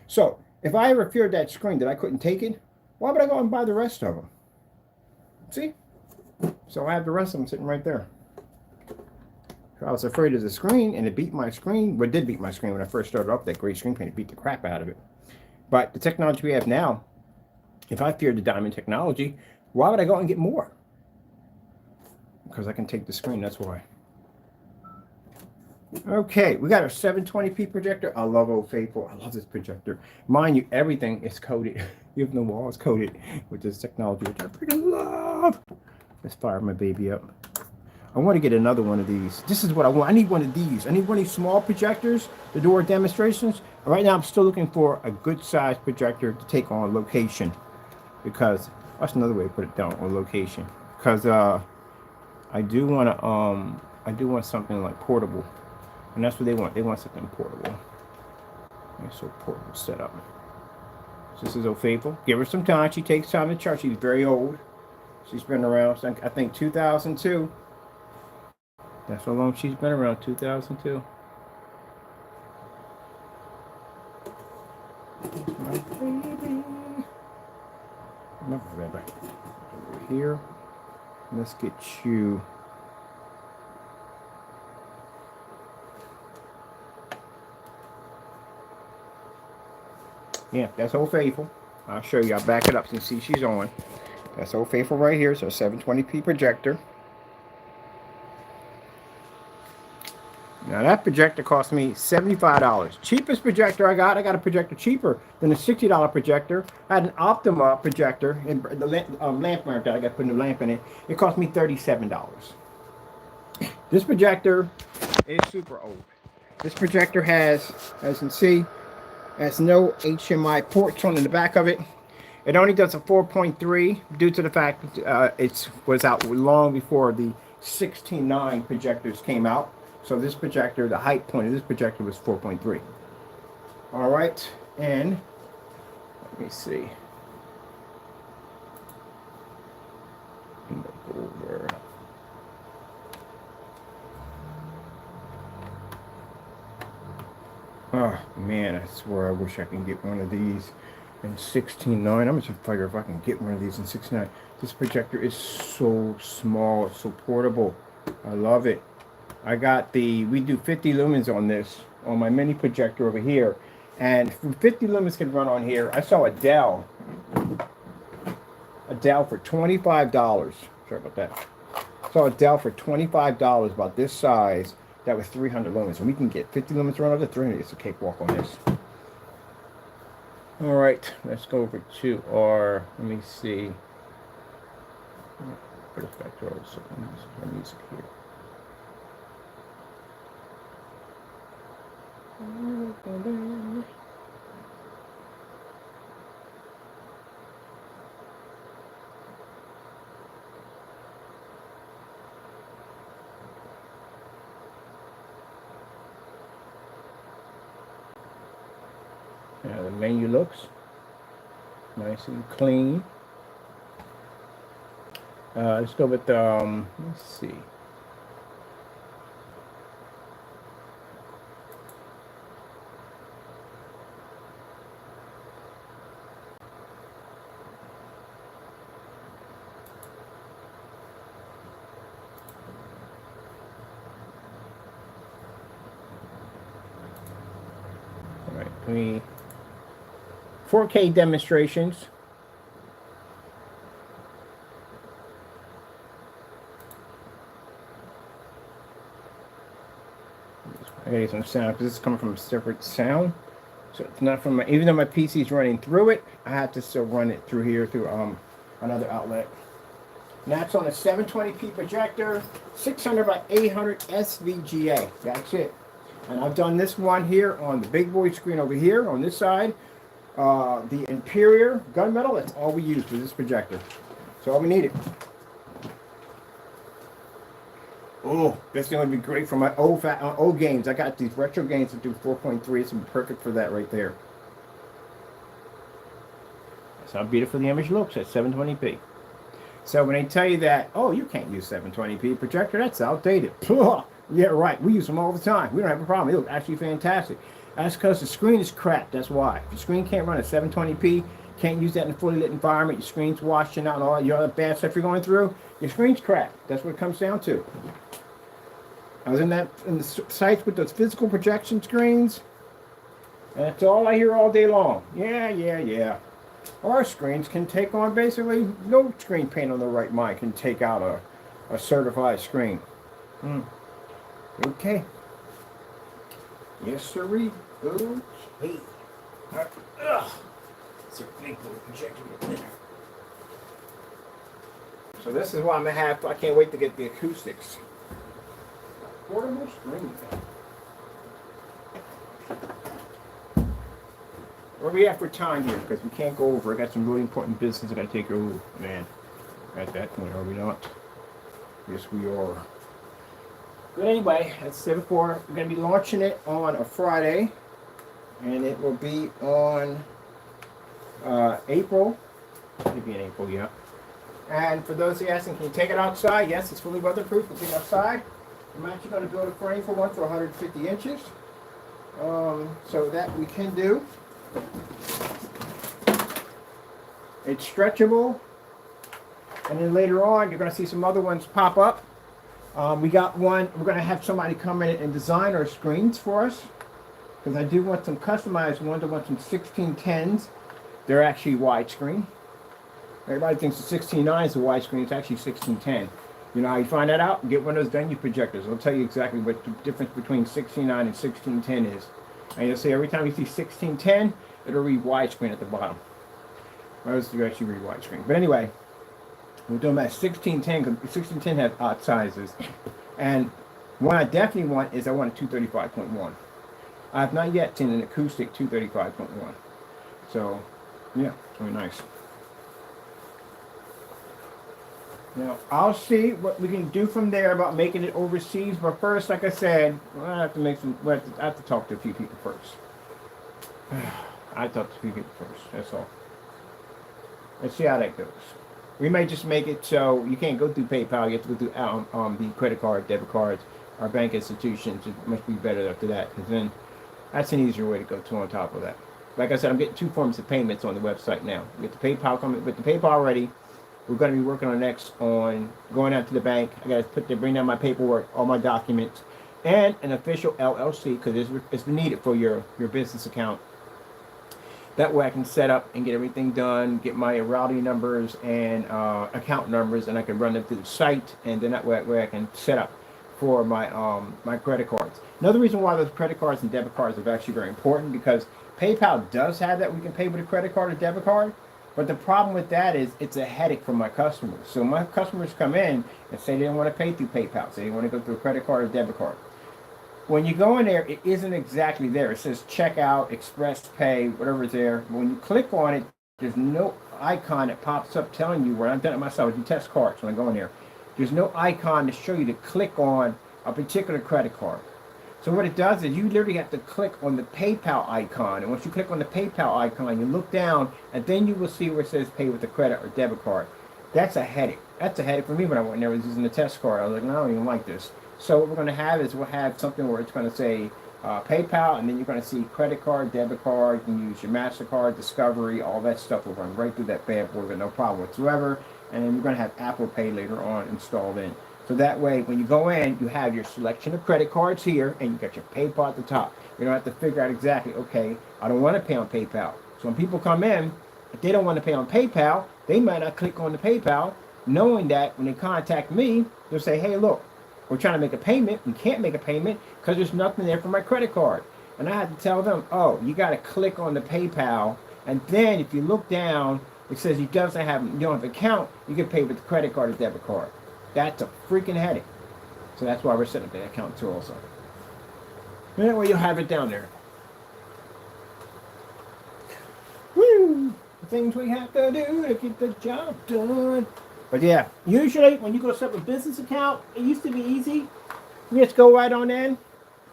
[SPEAKER 1] So if I ever feared that screen that I couldn't take it, why would I go and buy the rest of them? See? So I have the rest of them sitting right there. I was afraid of the screen, and it beat my screen. Well, it did beat my screen when I first started up that great screen paint. It beat the crap out of it. But the technology we have now, if I feared the Diamond technology, why would I go and get more? Because I can take the screen, that's why. Okay, we got our 720p projector. I love Old Faithful. I love this projector. Mind you, everything is coated. Even the wall is coated with this technology, which I freaking love. Let's fire my baby up. I want to get another one of these. This is what I want. I need one of these. I need one of these small projectors to do our demonstrations. Right now, I'm still looking for a good size projector to take on location, because that's another way to put it down, on location. Because I do want something like portable, and that's what they want. They want something portable. So portable setup. So this is Old Faithful. Give her some time. She takes time to charge. She's very old. She's been around since, I think, 2002. That's how long she's been around, 2002. My baby. Over here. Let's get you. Yeah, that's Old Faithful. I'll show you. I'll back it up so you see she's on. That's Old Faithful right here. So 720p projector. Now that projector cost me $75. Cheapest projector I got a projector cheaper than the $60 projector. I had an Optima projector, and the lamp that I got to put a new lamp in it. It cost me $37. This projector is super old. This projector has, as you can see, has no HMI ports on in the back of it. It only does a 4.3 due to the fact it was out long before the 16:9 projectors came out. So this projector, the height point of this projector was 4.3. All right, and let me see. Over. Oh man, I swear I wish I could get one of these in 16:9. I'm just figure if I can get one of these in 16:9. This projector is so small, it's so portable. I love it. I got we do 50 lumens on this, on my mini projector over here. And 50 lumens can run on here. I saw a Dell for $25. Sorry about that. I saw a Dell for $25 about this size. That was 300 lumens. And we can get 50 lumens run over 300. It's a cakewalk on this. All right, let's go over to our, let me see. Put it back to our music here. Now the menu looks nice and clean. Let's go with let's see. All right, 4K demonstrations. I gotta get some sound because this is coming from a separate sound, so it's not from my. Even though my PC is running through it, I have to still run it through here through another outlet. And that's on a 720p projector, 600 by 800 SVGA. That's it. And I've done this one here on the big boy screen over here on this side. The Imperial gunmetal, that's all we use for this projector. That's all we needed. Oh, that's going to be great for my old games. I got these retro games that do 4.3. It's perfect for that right there. That's how beautiful the image looks at 720p. So when they tell you that, oh, you can't use 720p projector, that's outdated. Yeah, right. We use them all the time. We don't have a problem. They look actually fantastic. That's because the screen is crap. That's why. If your screen can't run at 720p, can't use that in a fully lit environment, your screen's washing out and all your other bad stuff you're going through, your screen's crap. That's what it comes down to. I was in the sites with those physical projection screens, and that's all I hear all day long. Yeah. Our screens can take on basically no screen paint on the right mind can take out a certified screen. Okay. Yes, sirree. Okay. It's a big little projector in there. So this is what I'm gonna have. I can't wait to get the acoustics. Portable screen. What do we have for time here? Because we can't go over. I got some really important business I got to take over. Man, at that point, are we not? Yes, we are. But anyway, as I said before, we're going to be launching it on a Friday, and it will be on April. Maybe in April, yeah. And for those who are asking, can you take it outside? Yes, it's fully weatherproof. We'll take it outside. I'm actually going to build a frame for one for 150 inches. So that we can do. It's stretchable. And then later on, you're going to see some other ones pop up. We got one. We're going to have somebody come in and design our screens for us. Because I do want some customized ones. I want some 1610s. They're actually widescreen. Everybody thinks the 16.9 is a widescreen. It's actually 1610. You know how you find that out? Get one of those venue projectors. It'll tell you exactly what the difference between 16:9 and 16:10 is. And you'll see every time you see 16:10, it'll read widescreen at the bottom. Most do actually read widescreen. But anyway, we're doing about 16:10 because 16:10 has odd sizes. And one I definitely want is I want a 235.1. I have not yet seen an acoustic 235.1. So, yeah, very nice. Now, I'll see what we can do from there about making it overseas. But first, like I said, I have to I have to talk to a few people first. I talk to a few people first. That's all. Let's see how that goes. We may just make it so you can't go through PayPal. You have to go through the credit card, debit cards, our bank institutions. It must be better after that, because then that's an easier way to go to on top of that. Like I said, I'm getting 2 forms of payments on the website now. With the PayPal coming, with the PayPal already. We're going to be working on next on going out to the bank. I got to bring down my paperwork, all my documents, and an official LLC because it's needed for your business account. That way I can set up and get everything done, get my routing numbers and account numbers, and I can run them through the site, and then that way I can set up for my my credit cards. Another reason why those credit cards and debit cards are actually very important because PayPal does have that. We can pay with a credit card or debit card. But the problem with that is it's a headache for my customers. So my customers come in and say they don't want to pay through PayPal. Say they want to go through a credit card or debit card. When you go in there, it isn't exactly there. It says checkout, express pay, whatever's there. But when you click on it, there's no icon that pops up telling you where I've done it myself. I do test cards when I go in there. There's no icon to show you to click on a particular credit card. So what it does is you literally have to click on the PayPal icon. And once you click on the PayPal icon, you look down, and then you will see where it says pay with a credit or debit card. That's a headache. That's a headache for me when I went there. I was using the test card. I was like, no, I don't even like this. So what we're going to have is we'll have something where it's going to say PayPal, and then you're going to see credit card, debit card. You can use your MasterCard, Discovery, all that stuff will run right through that bad boy with no problem whatsoever. And then you're going to have Apple Pay later on installed in. So that way, when you go in, you have your selection of credit cards here, and you got your PayPal at the top. You don't have to figure out exactly, okay, I don't want to pay on PayPal. So when people come in, if they don't want to pay on PayPal, they might not click on the PayPal, knowing that when they contact me, they'll say, hey, look, we're trying to make a payment. We can't make a payment because there's nothing there for my credit card. And I have to tell them, oh, you got to click on the PayPal, and then if you look down, it says you don't have an account, you can pay with the credit card or debit card. That's a freaking headache. So that's why we're setting up that account too also. And that way you'll have it down there. Woo! The things we have to do to get the job done. But yeah, usually when you go set up a business account, it used to be easy. You just go right on in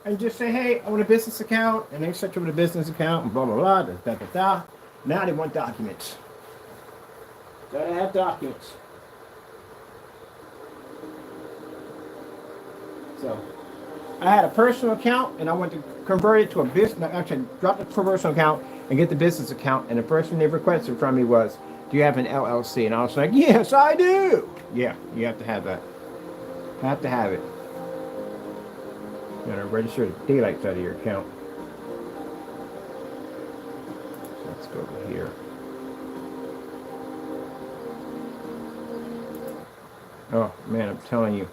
[SPEAKER 1] and just say, hey, I want a business account. And they set you with a business account and blah, blah, blah, da, da, da, da. Now they want documents. Gotta have documents. So, I had a personal account, and I went to convert it to a business. Actually, drop the personal account and get the business account. And the first thing they requested from me was, "Do you have an LLC?" And I was like, "Yes, I do." Yeah, you have to have that. Have to have it. You gotta register the daylight side of your account. So let's go over here. Oh man, I'm telling you.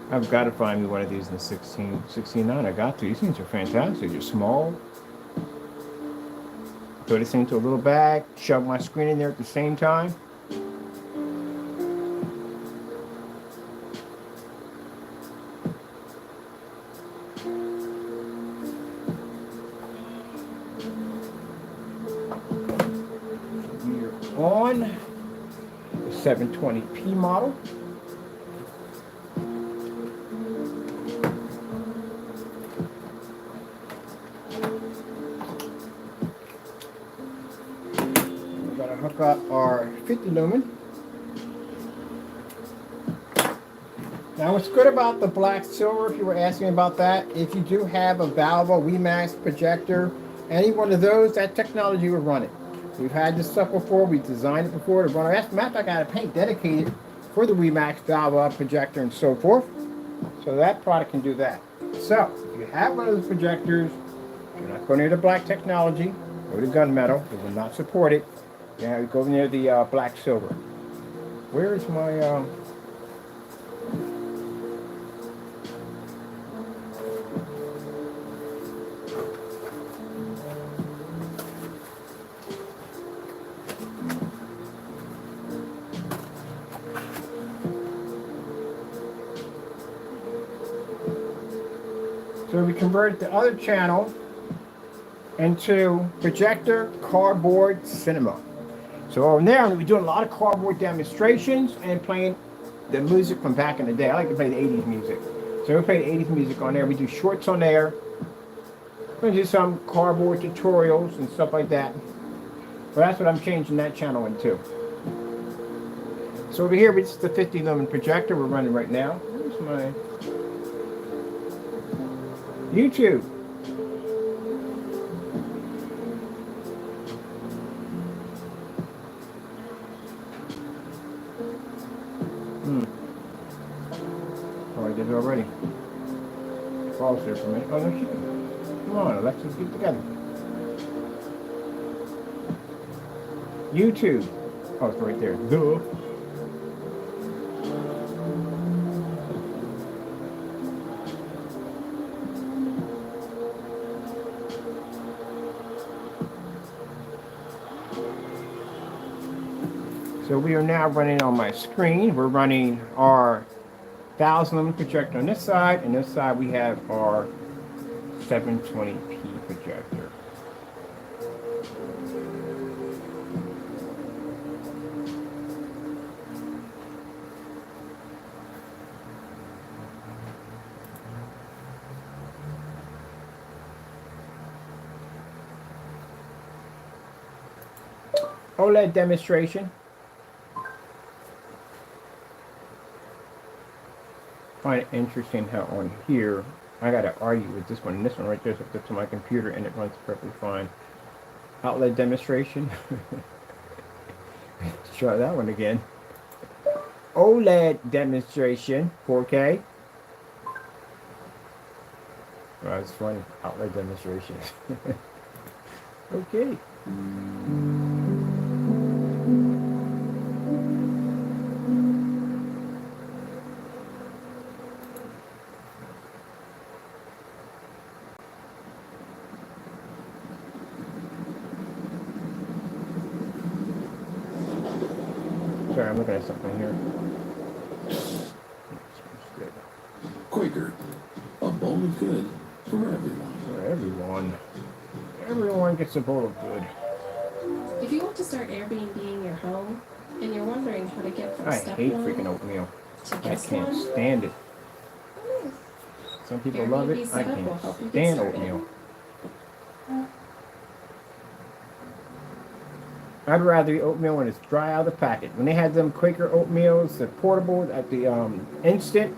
[SPEAKER 1] I've got to find me one of these in the 16:9. I got to. These things are fantastic. They're small. Throw this into a little bag. Shove my screen in there at the same time. We're on the 720p model. Hook up our 50 lumen. Now what's good about the black silver, if you were asking about that, if you do have a Valvo WeMax projector, any one of those, that technology will run it. We've had this stuff before, we designed it before to run. As a matter of fact, I got a paint dedicated for the WeMax Valvo projector and so forth. So that product can do that. So if you have one of those projectors, you're not going near the black technology, Go to gunmetal. It will not support it. Yeah, go near the black silver. Where is my so we converted the other channel into projector cardboard cinema. So over there, I'm going to be doing a lot of cardboard demonstrations and playing the music from back in the day. I like to play the 80s music. So we play the 80s music on there. We do shorts on there. We're going to do some cardboard tutorials and stuff like that. But that's what I'm changing that channel into. So over here, it's the 50 lumen projector we're running right now. Where's my YouTube? Oh, I did it already. Pause there for a minute. Oh, no, she can. Come on, Alexa, get together. YouTube. Oh, it's right there. Duh. So we are now running on my screen. We're running our 1000 lumen projector on this side, and this side we have our 720p projector. OLED demonstration. Find it interesting how on here I gotta argue with this one, and this one right there is hooked up to my computer and it runs perfectly fine. Outlet demonstration. Let's try that one again. OLED demonstration, 4K. Oh, it's funny. Outlet demonstration. Okay. Sorry, I'm looking at something here.
[SPEAKER 2] Quaker, a bowl of good for everyone.
[SPEAKER 1] For everyone. Everyone gets a bowl of good.
[SPEAKER 3] If you want to start Airbnb-ing your home and you're wondering how to get from
[SPEAKER 1] I
[SPEAKER 3] step
[SPEAKER 1] hate
[SPEAKER 3] one
[SPEAKER 1] freaking oatmeal.
[SPEAKER 3] to
[SPEAKER 1] I
[SPEAKER 3] guest
[SPEAKER 1] can't
[SPEAKER 3] one,
[SPEAKER 1] stand it. Some people love it.
[SPEAKER 3] Airbnb
[SPEAKER 1] I
[SPEAKER 3] setup will
[SPEAKER 1] can't
[SPEAKER 3] help you get
[SPEAKER 1] stand
[SPEAKER 3] started.
[SPEAKER 1] oatmeal. I'd rather eat oatmeal when it's dry out of the packet. When they had them Quaker oatmeals, the portable at the instant,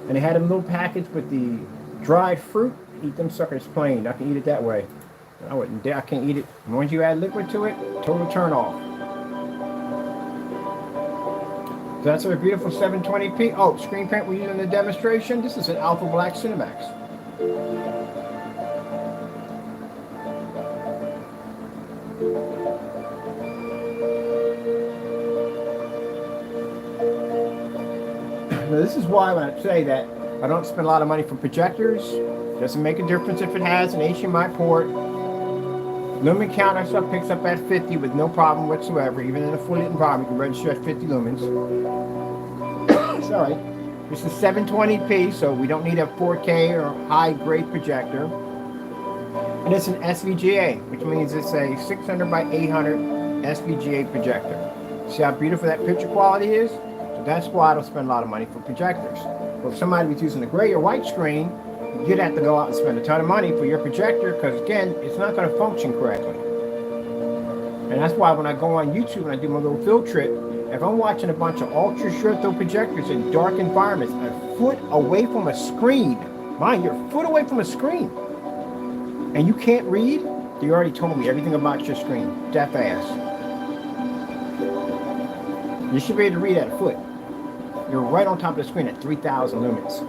[SPEAKER 1] and they had them little packets with the dried fruit, eat them suckers plain. I can eat it that way. I wouldn't dare. I can't eat it. Once you add liquid to it, total turn off. So that's our beautiful 720p. Oh, screen print we use in the demonstration. This is an Alpha Black Cinemax. Now, this is why when I say that I don't spend a lot of money for projectors. Doesn't make a difference if it has an HDMI port. Lumen counter stuff picks up at 50 with no problem whatsoever. Even in a fully lit environment, you can register at 50 lumens. Sorry. This is 720p, so we don't need a 4K or high-grade projector. And it's an SVGA, which means it's a 600 by 800 SVGA projector. See how beautiful that picture quality is? So that's why I don't spend a lot of money for projectors. But if somebody was using a gray or white screen, you'd have to go out and spend a ton of money for your projector because, again, it's not going to function correctly. And that's why when I go on YouTube and I do my little field trip, if I'm watching a bunch of ultra short throw projectors in dark environments, a foot away from a screen, mind you're a foot away from a screen, and you can't read, you already told me everything about your screen, that fast. You should be able to read at a foot. You're right on top of the screen at 3,000 lumens.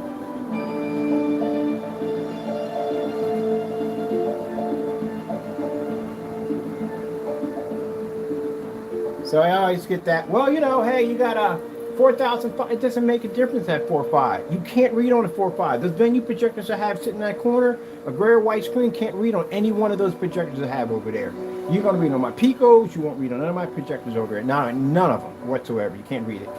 [SPEAKER 1] So I always get that. Well, hey, you got a 4,000. It doesn't make a difference at 4.5. You can't read on a 4.5. Those venue projectors I have sitting in that corner, a gray or white screen, can't read on any one of those projectors I have over there. You're gonna read on my Picos. You won't read on none of my projectors over there. None of them whatsoever. You can't read it.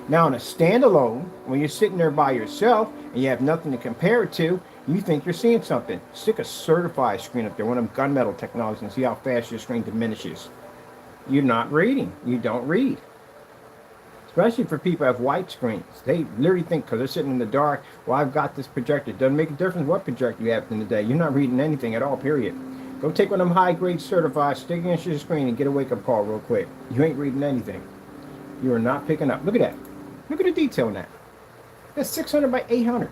[SPEAKER 1] Now, on a standalone, when you're sitting there by yourself and you have nothing to compare it to, you think you're seeing something. Stick a certified screen up there, one of them gunmetal technologies, and see how fast your screen diminishes. You're not reading. You don't read. Especially for people who have white screens. They literally think because they're sitting in the dark, well, I've got this projector. It doesn't make a difference what projector you have in the day. You're not reading anything at all, period. Go take one of them high-grade certified, stick it against your screen, and get a wake-up call real quick. You ain't reading anything. You are not picking up. Look at that. Look at the detail in that. That's 600 by 800.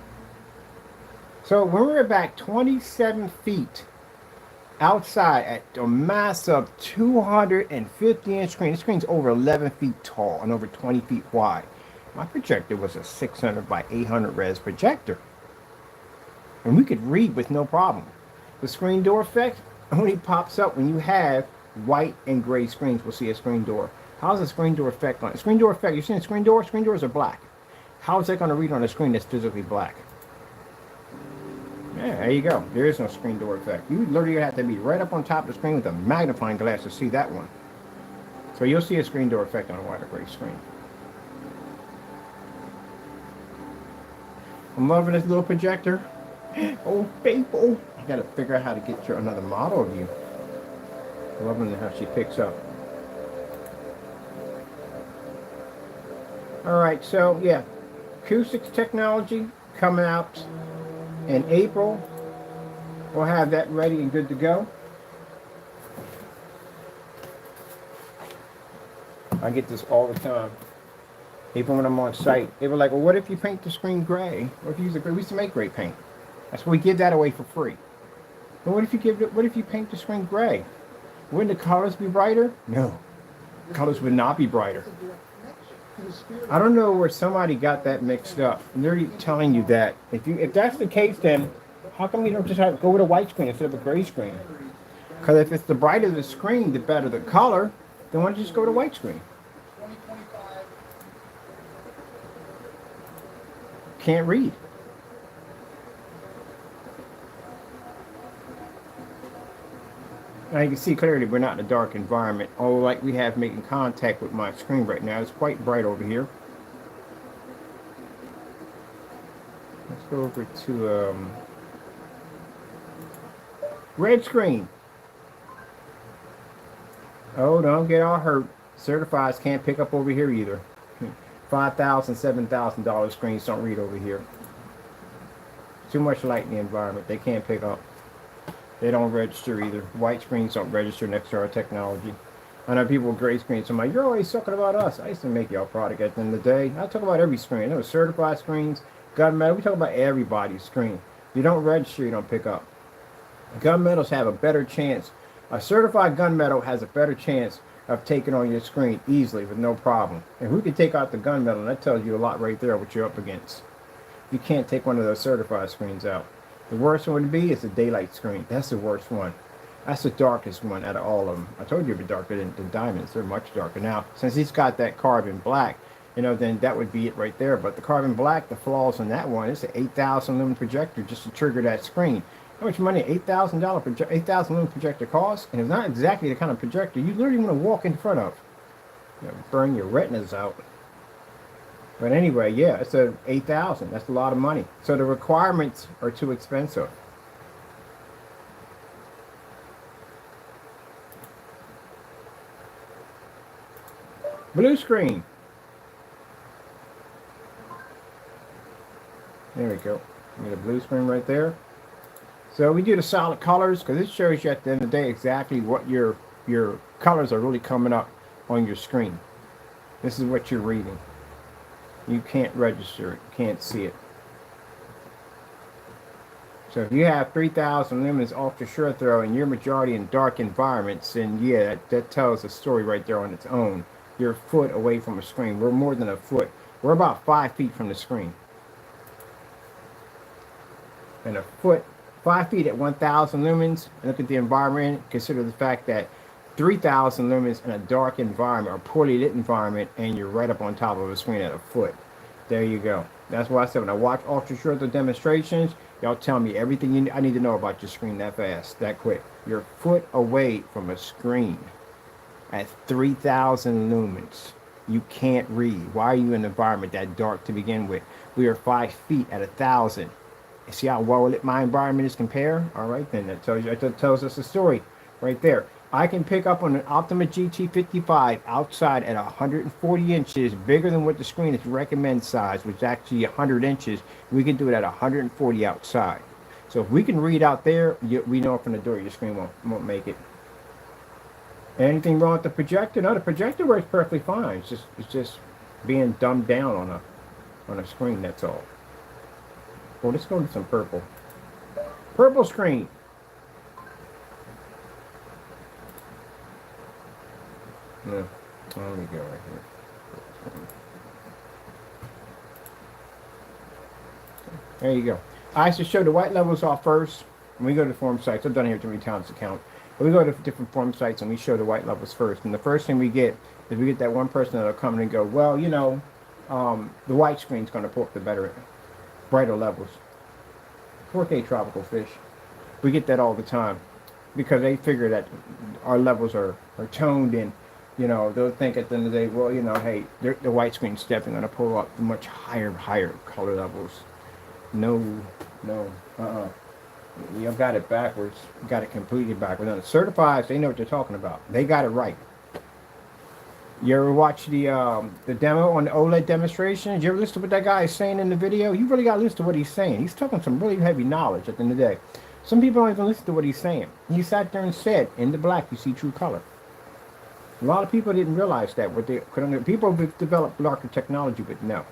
[SPEAKER 1] So when we're back 27 feet outside at a massive 250-inch screen, the screen's over 11 feet tall and over 20 feet wide. My projector was a 600 by 800 res projector. And we could read with no problem. The screen door effect only pops up when you have white and gray screens. We'll see a screen door. How's the screen door effect on it? Screen door effect, you seen a screen door? Screen doors are black. How is that going to read on a screen that's physically black? Yeah, there you go. There is no screen door effect. You literally have to be right up on top of the screen with a magnifying glass to see that one. So you'll see a screen door effect on a white or gray screen. I'm loving this little projector. Oh, people. I got to figure out how to get you another model of you. Loving how she picks up. Alright, so yeah, Acoustic technology coming out in April. We'll have that ready and good to go. I get this all the time. Even when I'm on site, they were like, well, what if you paint the screen gray? What if you use a gray? We used to make gray paint. That's why we give that away for free. But what if you paint the screen gray? Wouldn't the colors be brighter? No. The colors would not be brighter. I don't know where somebody got that mixed up. And they're telling you that. If that's the case, then how come you don't just go with a white screen instead of a gray screen? Because if it's the brighter the screen, the better the color, then why don't you just go with a white screen? Can't read. Now you can see clearly we're not in a dark environment. All like we have making contact with my screen right now. It's quite bright over here. Let's go over to red screen. Oh, don't get all hurt. Certifieds can't pick up over here either. $5,000, $7,000 screens don't read over here. Too much light in the environment. They can't pick up. They don't register either. White screens don't register next to our technology. I know people with gray screens. I'm like, you're always talking about us. I used to make y'all product at the end of the day. I talk about every screen. There was certified screens, gunmetal. We talk about everybody's screen. You don't register, you don't pick up. Gunmetals have a better chance. A certified gunmetal has a better chance of taking on your screen easily with no problem. And we can take out the gunmetal, and that tells you a lot right there what you're up against. You can't take one of those certified screens out. The worst one would be is the daylight screen. That's the worst one. That's the darkest one out of all of them. I told you it'd be darker than the diamonds. They're much darker. Now, since he's got that carbon black, then that would be it right there. But the carbon black, the flaws in that one, it's an 8,000 lumen projector just to trigger that screen. How much money $8,000 8,000 lumen projector costs? And it's not exactly the kind of projector you literally want to walk in front of. Burn your retinas out. But anyway, yeah, it's a 8,000. That's a lot of money. So the requirements are too expensive. Blue screen. There we go. We get a blue screen right there. So we do the solid colors because it shows you at the end of the day exactly what your colors are really coming up on your screen. This is what you're reading. You can't register it. You can't see it. So if you have 3,000 lumens off the short throw and your majority in dark environments, then yeah, that tells a story right there on its own. You're a foot away from a screen. We're more than a foot. We're about 5 feet from the screen. And a foot, 5 feet at 1,000 lumens. Look at the environment. Consider the fact that 3,000 lumens in a dark environment or poorly lit environment, and you're right up on top of a screen at a foot. There you go. That's why I said when I watch ultra short demonstrations, y'all tell me everything I need to know about your screen that fast, that quick. You're a foot away from a screen at 3,000 lumens. You can't read. Why are you in an environment that dark to begin with? We are 5 feet at 1,000. See how well lit my environment is compared? All right, then that tells us a story right there. I can pick up on an Optima GT55 outside at 140 inches, bigger than what the screen is recommend size, which is actually 100 inches. We can do it at 140 outside. So if we can read out there, we know from the door your screen won't make it. Anything wrong with the projector? No, the projector works perfectly fine. It's just being dumbed down on a screen. That's all. Well, let's go to some purple. Purple screen. No, let me go right here. There you go. I should show the white levels off first. When we go to form sites, I've done it here too many times to count. But we go to different form sites and we show the white levels first. And the first thing we get is we get that one person that'll come in and go, well, you know, the white screen's going to pull up the brighter levels. 4K tropical fish. We get that all the time because they figure that our levels are toned, and you know, they'll think at the end of the day, well, you know, hey, the white screen's definitely going to pull up much higher color levels. No, you've got it backwards. You got it completely backwards. Now, the certifieds, they know what they're talking about. They got it right. You ever watch the demo on the OLED demonstrations? You ever listen to what that guy is saying in the video? You really got to listen to what he's saying. He's talking some really heavy knowledge at the end of the day. Some people don't even listen to what he's saying. He sat there and said, in the black, you see true color. A lot of people didn't realize that. People have developed darker technology, but no.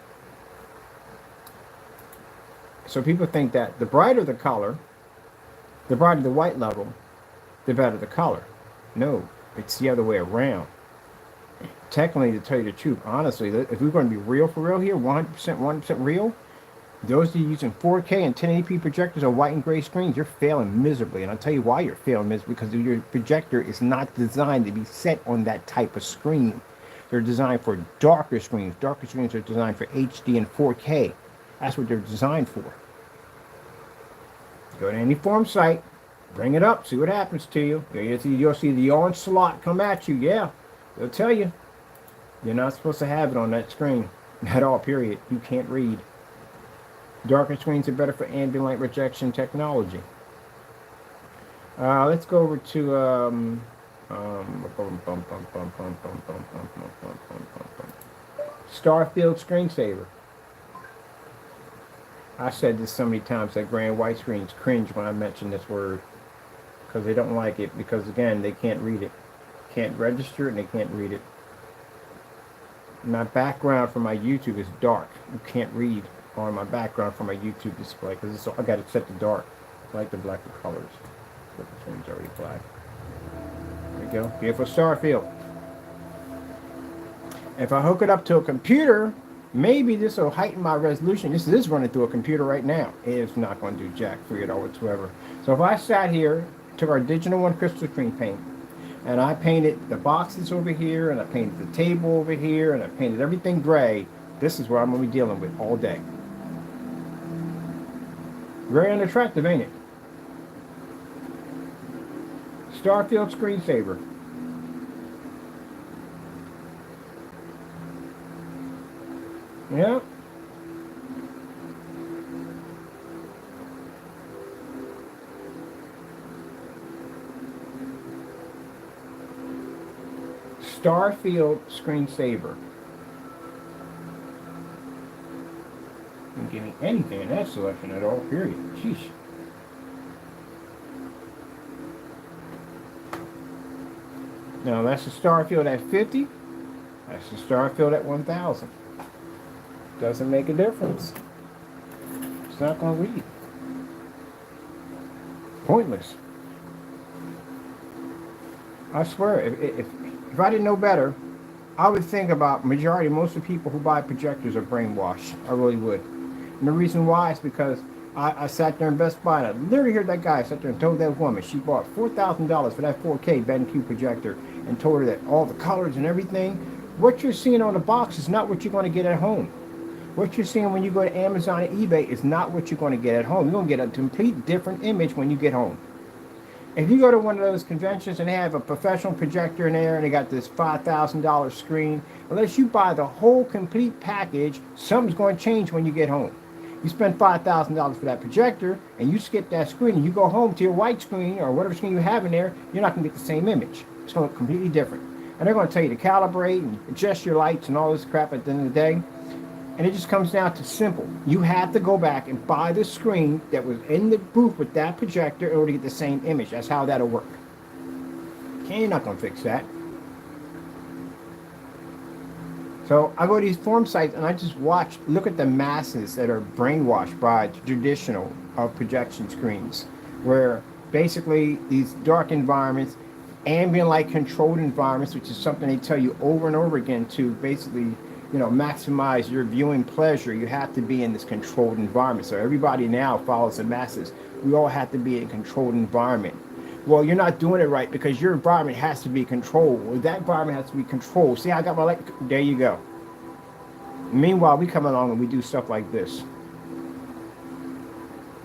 [SPEAKER 1] So people think that the brighter the color, the brighter the white level, the better the color. No, it's the other way around. Technically, to tell you the truth, honestly, if we're going to be real for real here, 100% real, those that are using 4K and 1080p projectors on white and gray screens, you're failing miserably. And I'll tell you why you're failing miserably, because your projector is not designed to be set on that type of screen. They're designed for darker screens. Darker screens are designed for HD and 4K. That's what they're designed for. Go to any form site, bring it up, see what happens to you. You'll see the onslaught come at you. Yeah, they'll tell you. You're not supposed to have it on that screen at all, period. You can't read. Darker screens are better for ambient light rejection technology. Let's go over to Starfield screensaver. I said this so many times that gray and white screens cringe when I mention this word because they don't like it, because again, they can't read it. Can't register it and they can't read it. My background for my YouTube is dark. You can't read on my background for my YouTube display because I got it set to dark. I like the blacker colors, but the screen's already black. There we go. Beautiful Starfield. If I hook it up to a computer, maybe this will heighten my resolution. This is running through a computer right now. It's not going to do jack for it all whatsoever. So if I sat here, took our Digital One crystal screen paint, and I painted the boxes over here, and I painted the table over here, and I painted everything gray, this is what I'm going to be dealing with all day. Very unattractive, ain't it? Starfield screensaver. Yeah. Starfield screensaver. Didn't give me anything in that selection at all, period. Sheesh. Now that's the Starfield at 50. That's the Starfield at 1000. Doesn't make a difference. It's not going to read. Pointless. I swear, if I didn't know better, I would think about most of the people who buy projectors are brainwashed. I really would. And the reason why is because I sat there in Best Buy and I literally heard that guy sit there and told that woman she bought $4,000 for that 4K BenQ projector, and told her that all the colors and everything, what you're seeing on the box is not what you're going to get at home. What you're seeing when you go to Amazon and eBay is not what you're going to get at home. You're going to get a complete different image when you get home. If you go to one of those conventions and they have a professional projector in there and they got this $5,000 screen, unless you buy the whole complete package, something's going to change when you get home. You spend $5,000 for that projector and you skip that screen and you go home to your white screen or whatever screen you have in there, you're not going to get the same image. It's going to look completely different. And they're going to tell you to calibrate and adjust your lights and all this crap at the end of the day. And it just comes down to simple. You have to go back and buy the screen that was in the booth with that projector in order to get the same image. That's how that'll work. Okay, you're not going to fix that. So I go to these forum sites and I just look at the masses that are brainwashed by the traditional projection screens, where basically these dark environments, ambient light controlled environments, which is something they tell you over and over again to basically, maximize your viewing pleasure. You have to be in this controlled environment. So everybody now follows the masses. We all have to be in a controlled environment. Well, you're not doing it right because your environment has to be controlled. Well, that environment has to be controlled. See, I got my light. There you go. Meanwhile, we come along and we do stuff like this.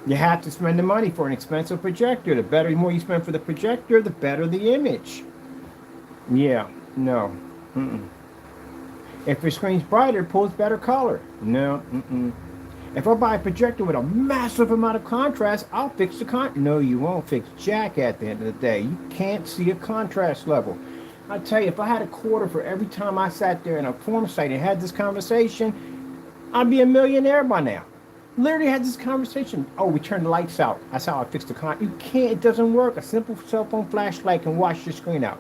[SPEAKER 1] You have to spend the money for an expensive projector. The more you spend for the projector, the better the image. Yeah, no. If your screen's brighter, it pulls better color. No. If I buy a projector with a massive amount of contrast, I'll fix the No, you won't fix jack at the end of the day. You can't see a contrast level. I tell you, if I had a quarter for every time I sat there in a forum site and had this conversation, I'd be a millionaire by now. Literally had this conversation. Oh, we turned the lights out. That's how I fixed the You can't. It doesn't work. A simple cell phone flashlight can wash your screen out.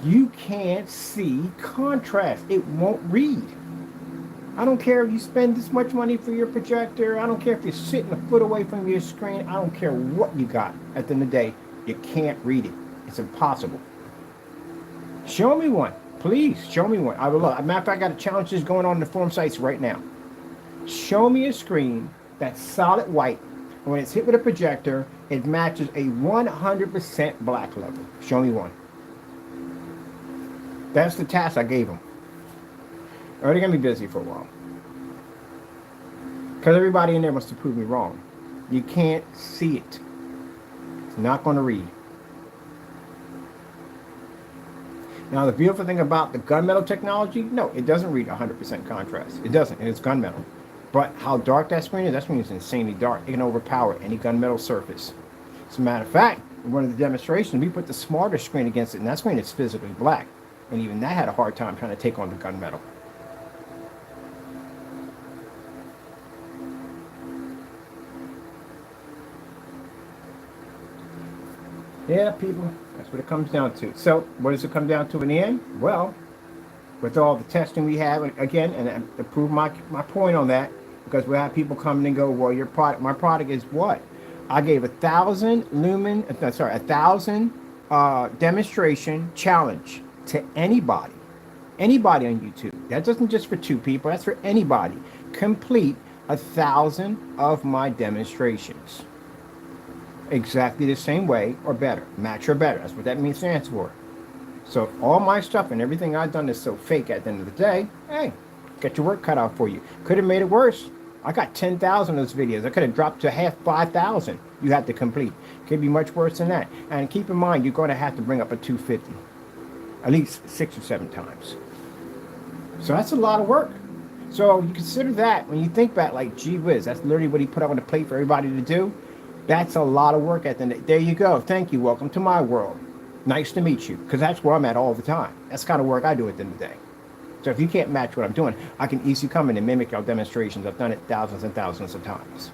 [SPEAKER 1] You can't see contrast. It won't read. I don't care if you spend this much money for your projector. I don't care if you're sitting a foot away from your screen. I don't care what you got. At the end of the day, you can't read it. It's impossible. Show me one. Please, show me one. I would love. As a matter of fact, I got a challenge just going on the forum sites right now. Show me a screen that's solid white. And when it's hit with a projector, it matches a 100% black level. Show me one. That's the task I gave them. Or they're going to be busy for a while. Because everybody in there wants to prove me wrong. You can't see it. It's not going to read. Now, the beautiful thing about the gunmetal technology, no, it doesn't read 100% contrast. It doesn't, and it's gunmetal. But how dark that screen is insanely dark. It can overpower any gunmetal surface. As a matter of fact, in one of the demonstrations, we put the smarter screen against it, and that screen is physically black. And even that had a hard time trying to take on the gunmetal. Yeah, people, that's what it comes down to. So, what does it come down to in the end? Well, with all the testing we have, again, and to prove my point on that, because we have people coming and go, well, my product is what? I gave 1,000 demonstration challenge to anybody on YouTube. That doesn't just for 2 people, that's for anybody. Complete 1,000 of my demonstrations. Exactly the same way or better. Match or better. That's what that stands for. So all my stuff and everything I've done is so fake at the end of the day. Hey, get your work cut out for you. Could have made it worse. I got 10,000 of those videos. I could have dropped to 5,000 you have to complete. Could be much worse than that. And keep in mind, you're going to have to bring up a 250. At least 6 or 7 times. So that's a lot of work. So you consider that when you think back, like, gee whiz, that's literally what he put up on the plate for everybody to do. That's a lot of work at the end. There you go. Thank you. Welcome to my world. Nice to meet you. Because that's where I'm at all the time. That's the kind of work I do at the end of the day. So if you can't match what I'm doing, I can easily come in and mimic your demonstrations. I've done it thousands and thousands of times.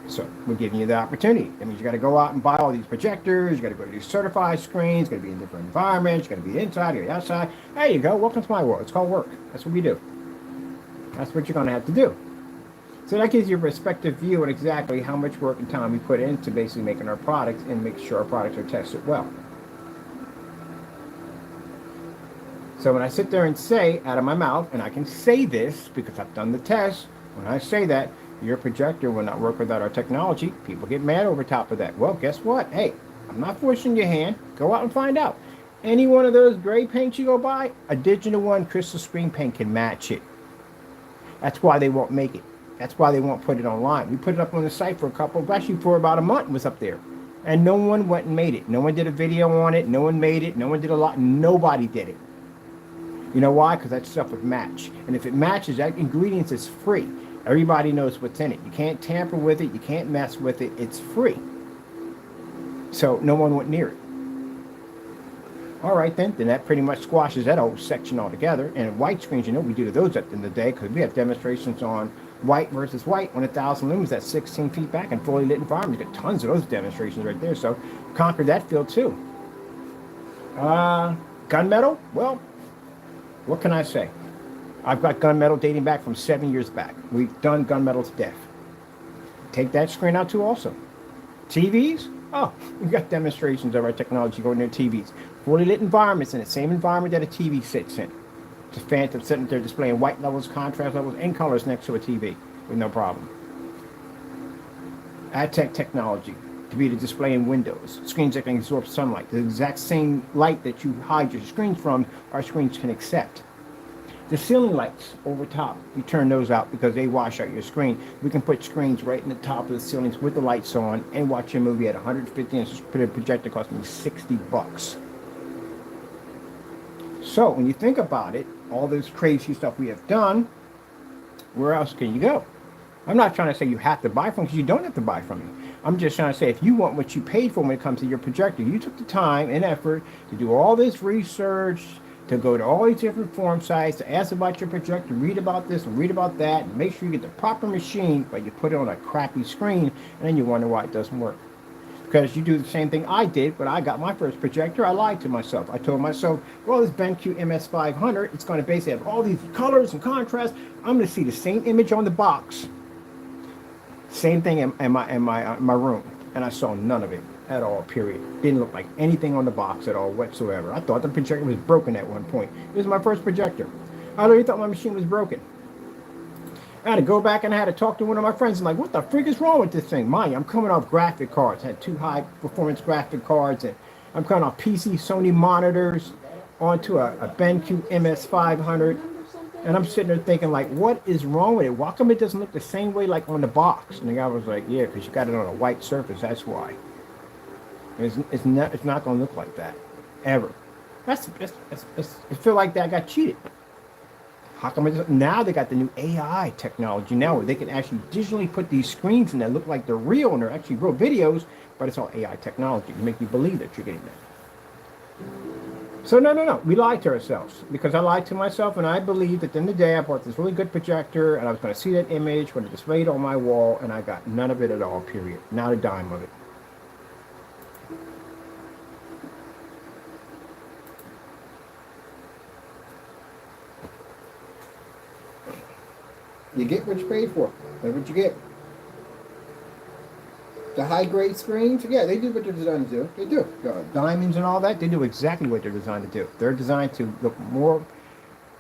[SPEAKER 1] So we're giving you the opportunity. That means you got to go out and buy all these projectors. You got to go to these certified screens. Got to be in different environments. You got to be inside or outside. There you go. Welcome to my world. It's called work. That's what we do. That's what you're going to have to do. So that gives you a perspective view on exactly how much work and time we put into basically making our products and make sure our products are tested well. So when I sit there and say out of my mouth, and I can say this because I've done the test, when I say that your projector will not work without our technology, people get mad over top of that. Well, guess what? Hey, I'm not forcing your hand. Go out and find out. Any one of those gray paints you go buy, a digital one, crystal screen paint can match it. That's why they won't make it. That's why they won't put it online. We put it up on the site for actually for about a month, was up there. And no one went and made it. No one did a video on it. No one made it. No one did a lot. Nobody did it. You know why? Because that stuff would match. And if it matches, that ingredients is free. Everybody knows what's in it. You can't tamper with it. You can't mess with it. It's free. So no one went near it. All right, then that pretty much squashes that whole section altogether. And white screens, you know, we do those at the end of the day because we have demonstrations on white versus white on 1,000 lumens at 16 feet back in fully lit environments. You got tons of those demonstrations right there. So conquered that field too. Gunmetal, well, what can I say? I've got gunmetal dating back from 7 years back. We've done gunmetal to death. Take that screen out too also. TVs, oh, we've got demonstrations of our technology going near TVs. Fully lit environments in the same environment that a TV sits in. It's a phantom sitting there displaying white levels, contrast levels, and colors next to a TV with no problem. AdTech technology to be the display in windows. Screens that can absorb sunlight. The exact same light that you hide your screens from, our screens can accept. The ceiling lights over top, you turn those out because they wash out your screen. We can put screens right in the top of the ceilings with the lights on and watch a movie at 150 inches. Put a projector costing me $60. So when you think about it, all this crazy stuff we have done, where else can you go? I'm not trying to say you have to buy from me because you don't have to buy from me. I'm just trying to say if you want what you paid for when it comes to your projector, you took the time and effort to do all this research, to go to all these different forum sites, to ask about your projector, read about this and read about that, and make sure you get the proper machine, but you put it on a crappy screen, and then you wonder why it doesn't work. Because you do the same thing I did when I got my first projector. I lied to myself. I told myself, well, this BenQ MS500, it's going to basically have all these colors and contrast. I'm going to see the same image on the box. Same thing in my room. And I saw none of it at all, period. Didn't look like anything on the box at all whatsoever. I thought the projector was broken at one point. It was my first projector. I literally thought my machine was broken. I had to go back and I had to talk to one of my friends and like, what the freak is wrong with this thing? Mind you, I'm coming off graphic cards. I had 2 high performance graphic cards and I'm coming off PC Sony monitors onto a BenQ MS500. And I'm sitting there thinking like, what is wrong with it? Why come it doesn't look the same way like on the box? And the guy was like, yeah, because you got it on a white surface, that's why. It's not going to look like that, ever. I feel like that I got cheated. How come now they got the new AI technology now where they can actually digitally put these screens in that look like they're real and they're actually real videos, but it's all AI technology to make you believe that you're getting that. So no, we lied to ourselves because I lied to myself and I believed that at the end of the day I bought this really good projector and I was going to see that image when it displayed on my wall and I got none of it at all, period. Not a dime of it. You get what you paid for. That's what you get. The high-grade screens, yeah, they do what they're designed to do. They do. Diamonds and all that, they do exactly what they're designed to do. They're designed to look more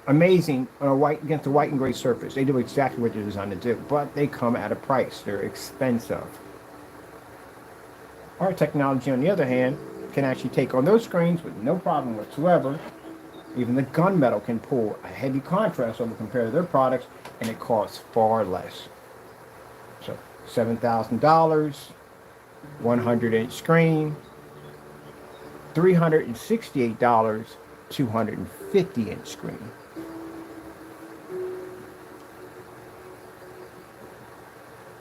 [SPEAKER 1] amazing on a white against a white and gray surface. They do exactly what they're designed to do, but they come at a price. They're expensive. Our technology, on the other hand, can actually take on those screens with no problem whatsoever. Even the gunmetal can pull a heavy contrast over compared to their products, and it costs far less. So $7,000, 100-inch screen, $368, 250-inch screen.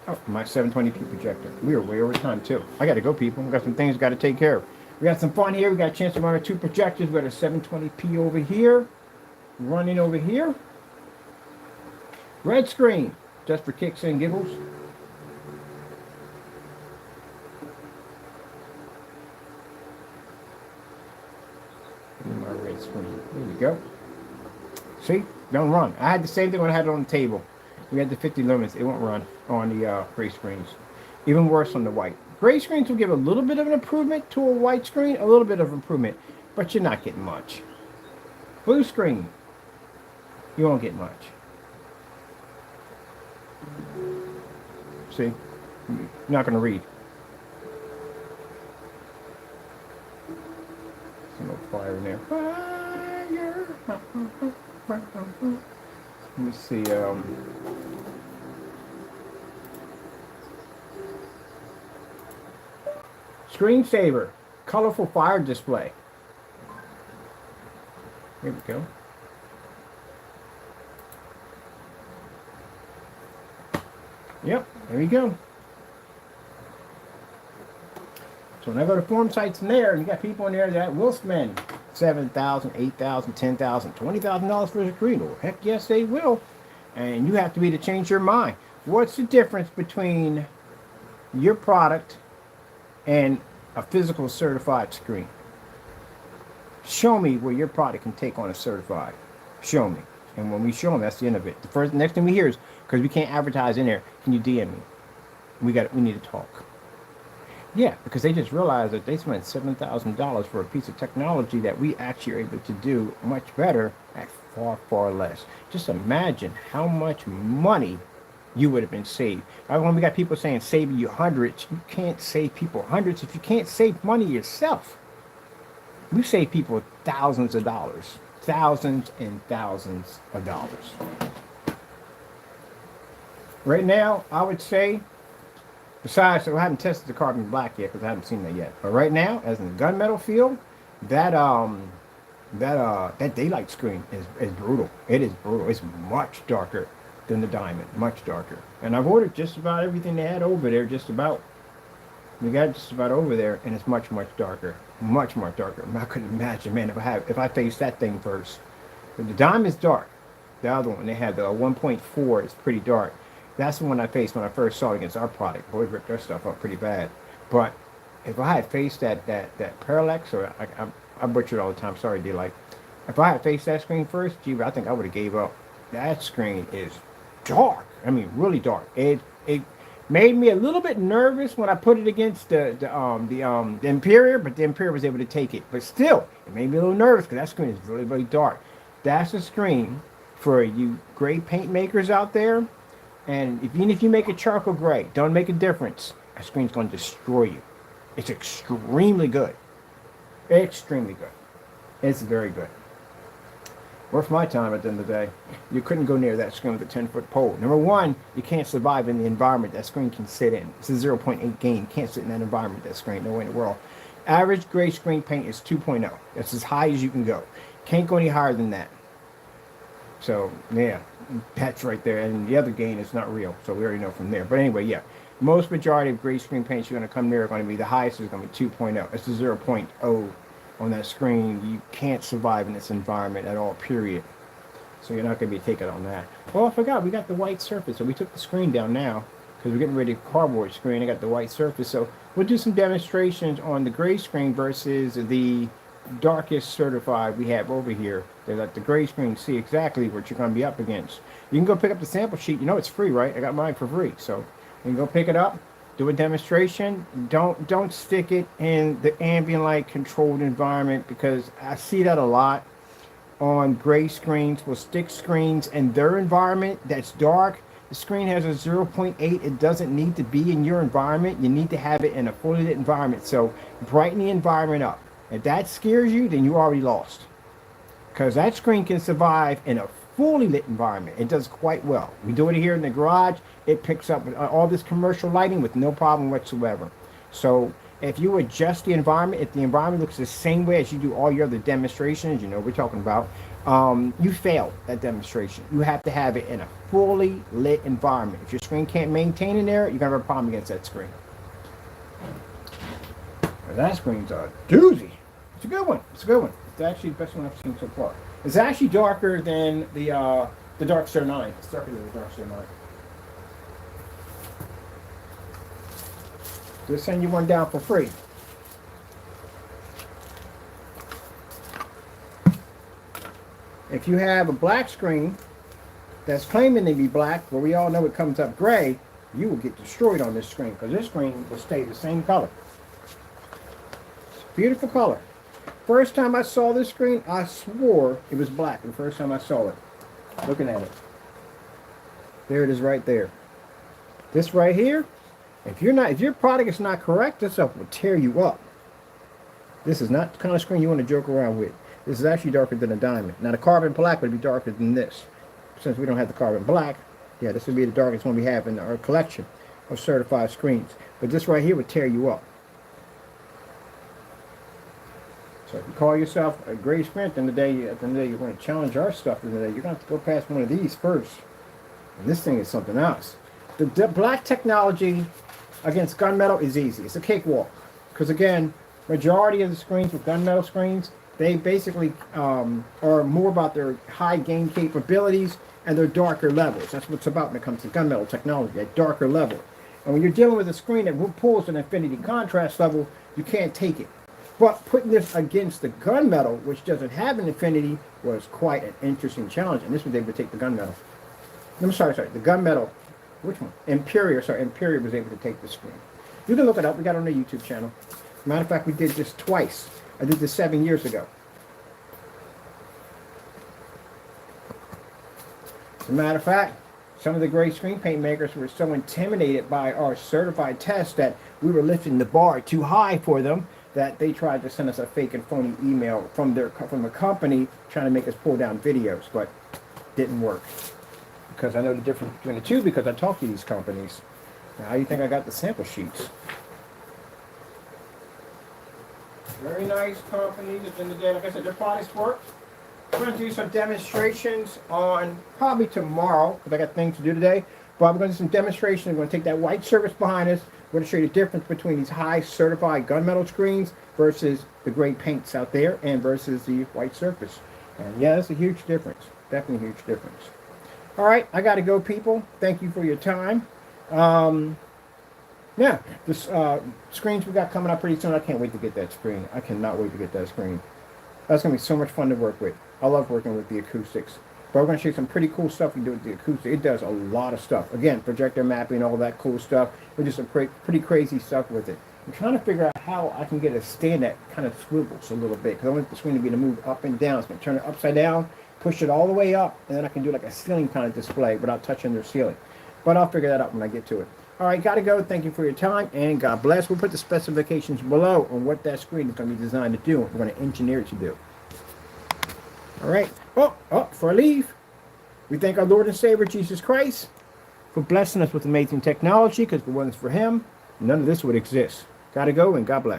[SPEAKER 1] Oh, my 720p projector. We are way over time too. I got to go, people. We got some things got to take care of. We got some fun here. We got a chance to run our 2 projectors. We got a 720p over here, running over here. Red screen, just for kicks and giggles. My red screen. There we go. See, don't run. I had the same thing when I had it on the table. We had the 50 lumens. It won't run on the gray screens. Even worse on the white. Gray screens will give a little bit of an improvement to a white screen, a little bit of improvement, but you're not getting much. Blue screen, you won't get much. See, you're not going to read. Some fire fire in there. Fire. Let me see. Screensaver, colorful fire display. Here we go. Yep, there you go. So when I go to forum sites in there, and you got people in there that will spend $7,000, $8,000, $10,000, $20,000 for a screen. Or heck yes, they will. And you have to be to change your mind. What's the difference between your product and a physical certified screen? Show me where your product can take on a certified. Show me. And when we show them, that's the end of it. The next thing we hear is, because we can't advertise in there, can you DM me? We need to talk. Yeah, because they just realized that they spent $7,000 for a piece of technology that we actually are able to do much better at far, far less. Just imagine how much money you would have been saved. When we got people saying saving you hundreds, you can't save people hundreds if you can't save money yourself. We save people thousands of dollars. Thousands and thousands of dollars. Right now, I would say, besides, I haven't tested the carbon black yet because I haven't seen that yet. But right now, as in the gunmetal field, that daylight screen is brutal. It is brutal. It's much darker than the diamond, much darker. And I've ordered just about everything they had over there. We got just about over there, and it's much, much darker. Much more darker. I couldn't imagine, man, if I face that thing first. But the diamond's dark. The other one, they had the 1.4, it's pretty dark. That's the one I faced when I first saw it against our product. Boy, it ripped their stuff up pretty bad. But if I had faced that parallax, or I butcher it all the time, sorry, D-Light. If I had faced that screen first, gee, I think I would have gave up. That screen is dark. I mean, really dark. It made me a little bit nervous when I put it against the Imperior, but the Imperior was able to take it. But still, it made me a little nervous because that screen is really, really dark. That's a screen for you gray paint makers out there. And even if you make it charcoal gray, don't make a difference. That screen's going to destroy you. It's extremely good. Extremely good. It's very good. Worth my time at the end of the day. You couldn't go near that screen with a 10-foot pole. Number one, you can't survive in the environment that screen can sit in. It's a 0.8 gain. You can't sit in that environment, that screen, no way in the world. Average gray screen paint is 2.0. That's as high as you can go. Can't go any higher than that. So, yeah, that's right there. And the other gain is not real, so we already know from there. But anyway, yeah, most majority of gray screen paints you're going to come near are going to be, the highest is going to be 2.0. It's a 0.0 on that screen. You can't survive in this environment at all, period. So you're not going to be taking on that. Well, I forgot, we got the white surface. So we took the screen down now because we're getting ready to cardboard screen. I got the white surface. So we'll do some demonstrations on the gray screen versus the darkest certified we have over here. They let the gray screen see exactly what you're going to be up against. You can go pick up the sample sheet. You know it's free, right? I got mine for free. So you can go pick it up, do a demonstration. Don't stick it in the ambient light controlled environment, because I see that a lot on gray screens. Will stick screens in their environment that's dark. The screen has a 0.8. It doesn't need to be in your environment. You need to have it in a fully lit environment. So brighten the environment up. If that scares you, then you already lost. Because that screen can survive in a fully lit environment. It does quite well. We do it here in the garage. It picks up all this commercial lighting with no problem whatsoever. So if you adjust the environment, if the environment looks the same way as you do all your other demonstrations, you know what we're talking about, you fail that demonstration. You have to have it in a fully lit environment. If your screen can't maintain in there, you're going to have a problem against that screen. That screen's a doozy. It's a good one. It's a good one. It's actually the best one I've seen so far. It's actually darker than the Darkster 9. It's darker than the Darkster 9. Just send you one down for free. If you have a black screen that's claiming to be black, where we all know it comes up gray, you will get destroyed on this screen, because this screen will stay the same color. Beautiful color. First time I saw this screen, I swore it was black the first time I saw it. Looking at it. There it is right there. This right here, if your product is not correct, this stuff will tear you up. This is not the kind of screen you want to joke around with. This is actually darker than a diamond. Now the carbon black would be darker than this. Since we don't have the carbon black, yeah, this would be the darkest one we have in our collection of certified screens. But this right here would tear you up. So if you call yourself a great screen, at the end of the day, you're going to challenge our stuff. At the end of the day, you're going to have to go past one of these first. And this thing is something else. The black technology against gunmetal is easy. It's a cakewalk. Because again, majority of the screens with gunmetal screens, they basically are more about their high gain capabilities and their darker levels. That's what it's about when it comes to gunmetal technology, a darker level. And when you're dealing with a screen that pulls an infinity contrast level, you can't take it. But putting this against the gunmetal, which doesn't have an infinity, was quite an interesting challenge. And this was able to take the gunmetal. I'm sorry, the gunmetal. Which one? Imperial. Sorry, Imperial was able to take the screen. You can look it up. We got it on the YouTube channel. Matter of fact, we did this twice. I did this 7 years ago. As a matter of fact, some of the great screen paint makers were so intimidated by our certified test that we were lifting the bar too high for them that they tried to send us a fake and phony email from the company trying to make us pull down videos, but didn't work. Because I know the difference between the two because I talk to these companies. Now, how do you think I got the sample sheets? Very nice companies. At the end of the day, like I said, their products work. We're going to do some demonstrations on probably tomorrow because I got things to do today. But we're going to do some demonstrations. We're going to take that white surface behind us. We're going to show you the difference between these high certified gunmetal screens versus the great paints out there and versus the white surface. And yeah, that's a huge difference. Definitely a huge difference. All right, I got to go, people. Thank you for your time. Yeah, this screens we got coming up pretty soon. I can't wait to get that screen. I cannot wait to get that screen. That's going to be so much fun to work with. I love working with the acoustics. But we're going to show you some pretty cool stuff we do with the acoustic. It does a lot of stuff. Again, projector mapping, all that cool stuff. We do some pretty crazy stuff with it. I'm trying to figure out how I can get a stand that kind of swivels a little bit. Because I want the screen to be to move up and down. So I'm going to turn it upside down, push it all the way up, and then I can do like a ceiling kind of display without touching their ceiling. But I'll figure that out when I get to it. All right, got to go. Thank you for your time, and God bless. We'll put the specifications below on what that screen is going to be designed to do. We're going to engineer it to do. All right. Before I leave, we thank our Lord and Savior, Jesus Christ, for blessing us with amazing technology, because if it wasn't for him, none of this would exist. Got to go, and God bless.